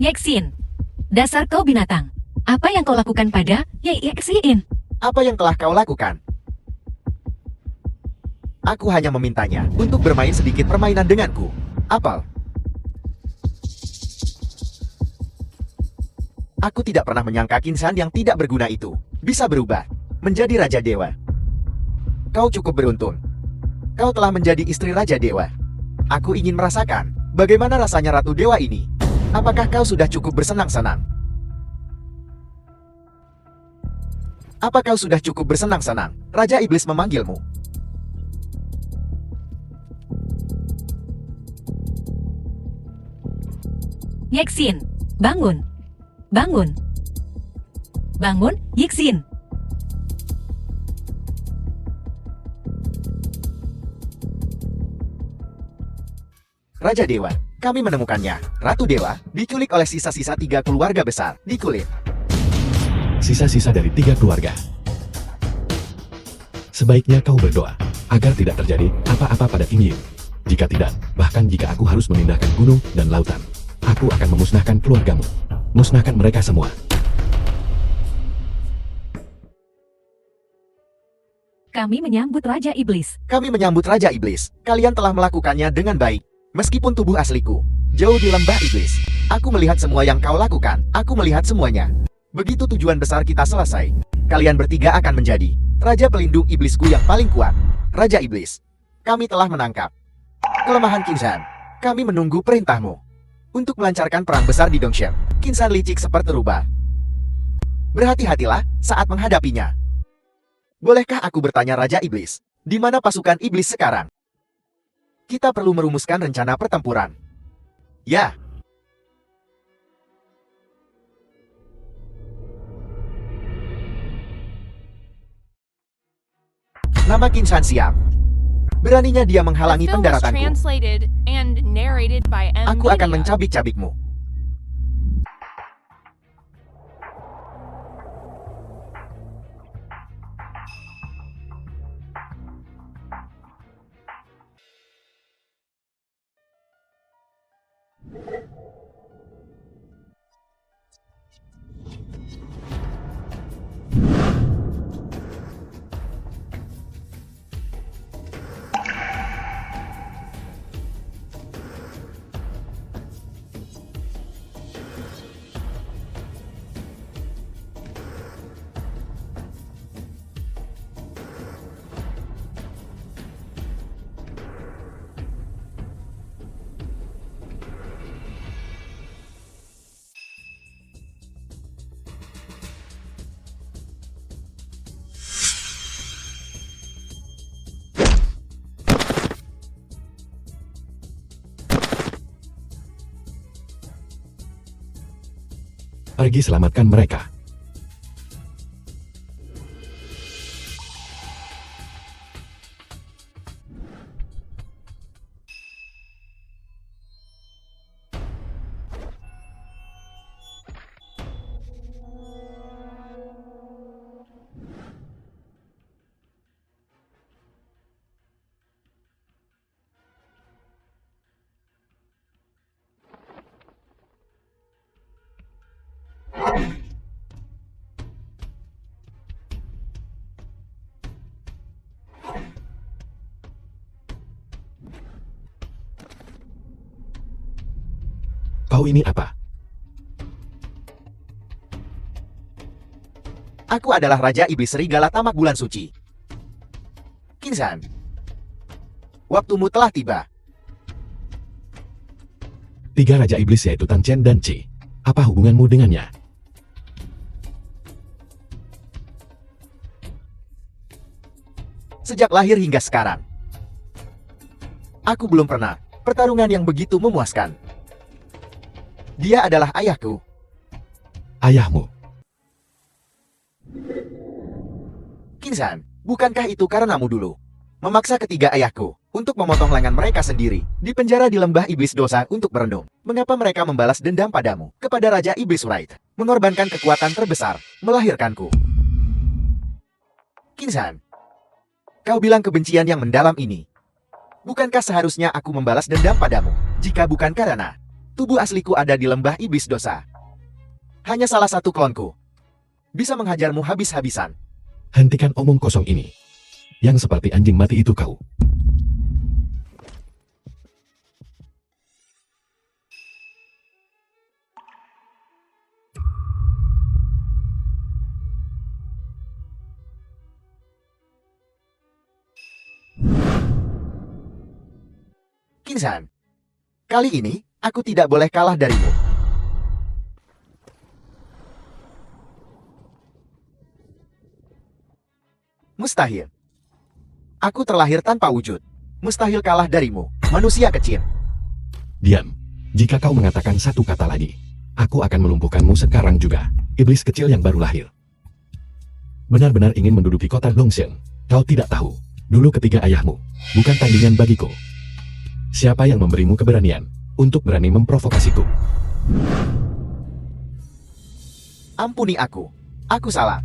Yexin, dasar kau binatang. Apa yang kau lakukan pada Yexin? Apa yang telah kau lakukan? Aku hanya memintanya untuk bermain sedikit permainan denganku. Apel. Aku tidak pernah menyangka Kinsan yang tidak berguna itu bisa berubah menjadi Raja Dewa. Kau cukup beruntung. Kau telah menjadi istri Raja Dewa. Aku ingin merasakan bagaimana rasanya Ratu Dewa ini. Apakah kau sudah cukup bersenang-senang? Apa kau sudah cukup bersenang-senang? Raja Iblis memanggilmu. Yexin, bangun. Bangun. Bangun, Yexin. Raja Dewa, kami menemukannya. Ratu Dewa diculik oleh sisa-sisa 3 keluarga besar di kulit. Sisa-sisa dari 3 keluarga. Sebaiknya kau berdoa agar tidak terjadi apa-apa pada King Yin. Jika tidak, bahkan jika aku harus memindahkan gunung dan lautan, aku akan memusnahkan keluargamu. Musnahkan mereka semua. Kami menyambut Raja Iblis. Kami menyambut Raja Iblis. Kalian telah melakukannya dengan baik. Meskipun tubuh asliku jauh di lembah iblis, aku melihat semua yang kau lakukan. Aku melihat semuanya. Begitu tujuan besar kita selesai, kalian bertiga akan menjadi Raja pelindung iblisku yang paling kuat. Raja Iblis, kami telah menangkap kelemahan Kinsan. Kami menunggu perintahmu untuk melancarkan perang besar di Dongshan. Kinsan licik seperti rubah. Berhati-hatilah saat menghadapinya. Bolehkah aku bertanya Raja Iblis, di mana pasukan iblis sekarang? Kita perlu merumuskan rencana pertempuran. Ya. Nama Qin Shan siap. Beraninya dia The menghalangi film was pendaratanku. translated and narrated by M. Aku akan Media. mencabik-cabikmu. Pergi selamatkan mereka. Kau ini apa? Aku adalah Raja Iblis Serigala Tamak Bulan Suci. Qin Shan, waktumu telah tiba. 3 Raja Iblis yaitu Tang Chen dan Qi. Apa hubunganmu dengannya? Sejak lahir hingga sekarang, aku belum pernah pertarungan yang begitu memuaskan. Dia adalah ayahku. Ayahmu. Qin Shan, bukankah itu karenamu dulu memaksa ketiga ayahku untuk memotong lengan mereka sendiri di penjara di lembah iblis dosa untuk berendam? Mengapa mereka membalas dendam padamu, kepada Raja Iblis Wraith, mengorbankan kekuatan terbesar, melahirkanku? Qin Shan, kau bilang kebencian yang mendalam ini. Bukankah seharusnya aku membalas dendam padamu, jika bukan karena tubuh asliku ada di lembah iblis dosa? Hanya salah satu klonku bisa menghajarmu habis-habisan. Hentikan omong kosong ini. Yang seperti anjing mati itu kau. Qin Shan, kali ini aku tidak boleh kalah darimu. Mustahil. Aku terlahir tanpa wujud. Mustahil kalah darimu, manusia kecil. Diam. Jika kau mengatakan satu kata lagi, aku akan melumpuhkanmu sekarang juga. Iblis kecil yang baru lahir. Benar-benar ingin menduduki kota Dongxiang. Kau tidak tahu. Dulu ketiga ayahmu bukan tandingan bagiku. Siapa yang memberimu keberanian untuk berani memprovokasiku? Ampuni aku. Aku salah.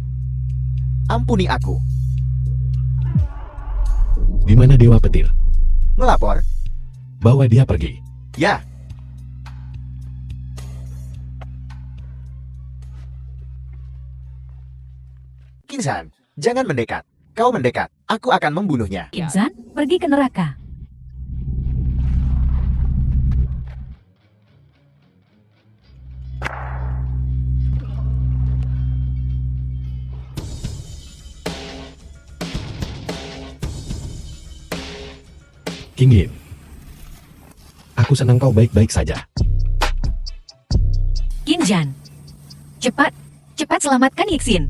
Ampuni aku. Di mana Dewa Petir? Melapor? Bawa dia pergi. Ya. Qin Shan, jangan mendekat. Kau mendekat, aku akan membunuhnya. Qin Shan, pergi ke neraka. King Yin. Aku senang kau baik-baik saja. Qin Shan, cepat, cepat selamatkan Yixin.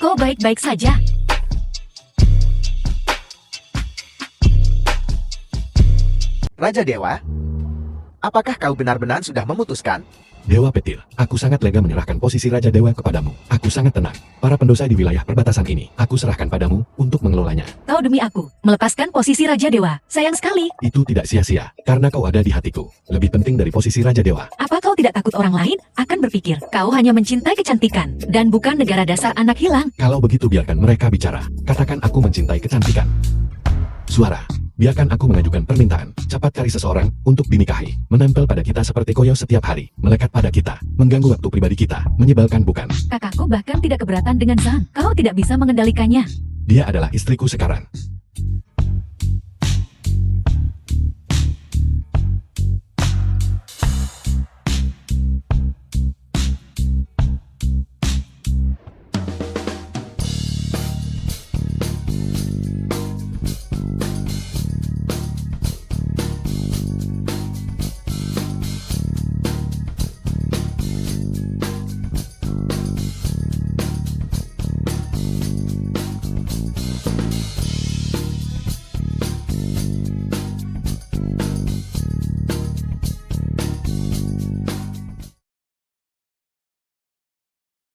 kau baik-baik saja? Raja Dewa, apakah kau benar-benar sudah memutuskan? Dewa Petir, aku sangat lega menyerahkan posisi Raja Dewa kepadamu. Aku sangat tenang. Para pendosa di wilayah perbatasan ini, aku serahkan padamu untuk mengelolanya. Kau demi aku, melepaskan posisi Raja Dewa. Sayang sekali. Itu tidak sia-sia, karena kau ada di hatiku. Lebih penting dari posisi Raja Dewa. Apa kau tidak takut orang lain akan berpikir kau hanya mencintai kecantikan dan bukan negara dasar anak hilang? Kalau begitu biarkan mereka bicara. Katakan aku mencintai kecantikan. Suara, biarkan aku mengajukan permintaan. Cepat cari seseorang untuk dinikahi. Menempel pada kita seperti koyo setiap hari. Melekat pada kita. Mengganggu waktu pribadi kita. Menyebalkan bukan? Kakakku bahkan tidak keberatan dengan Zhang. Kau tidak bisa mengendalikannya. Dia adalah istriku sekarang.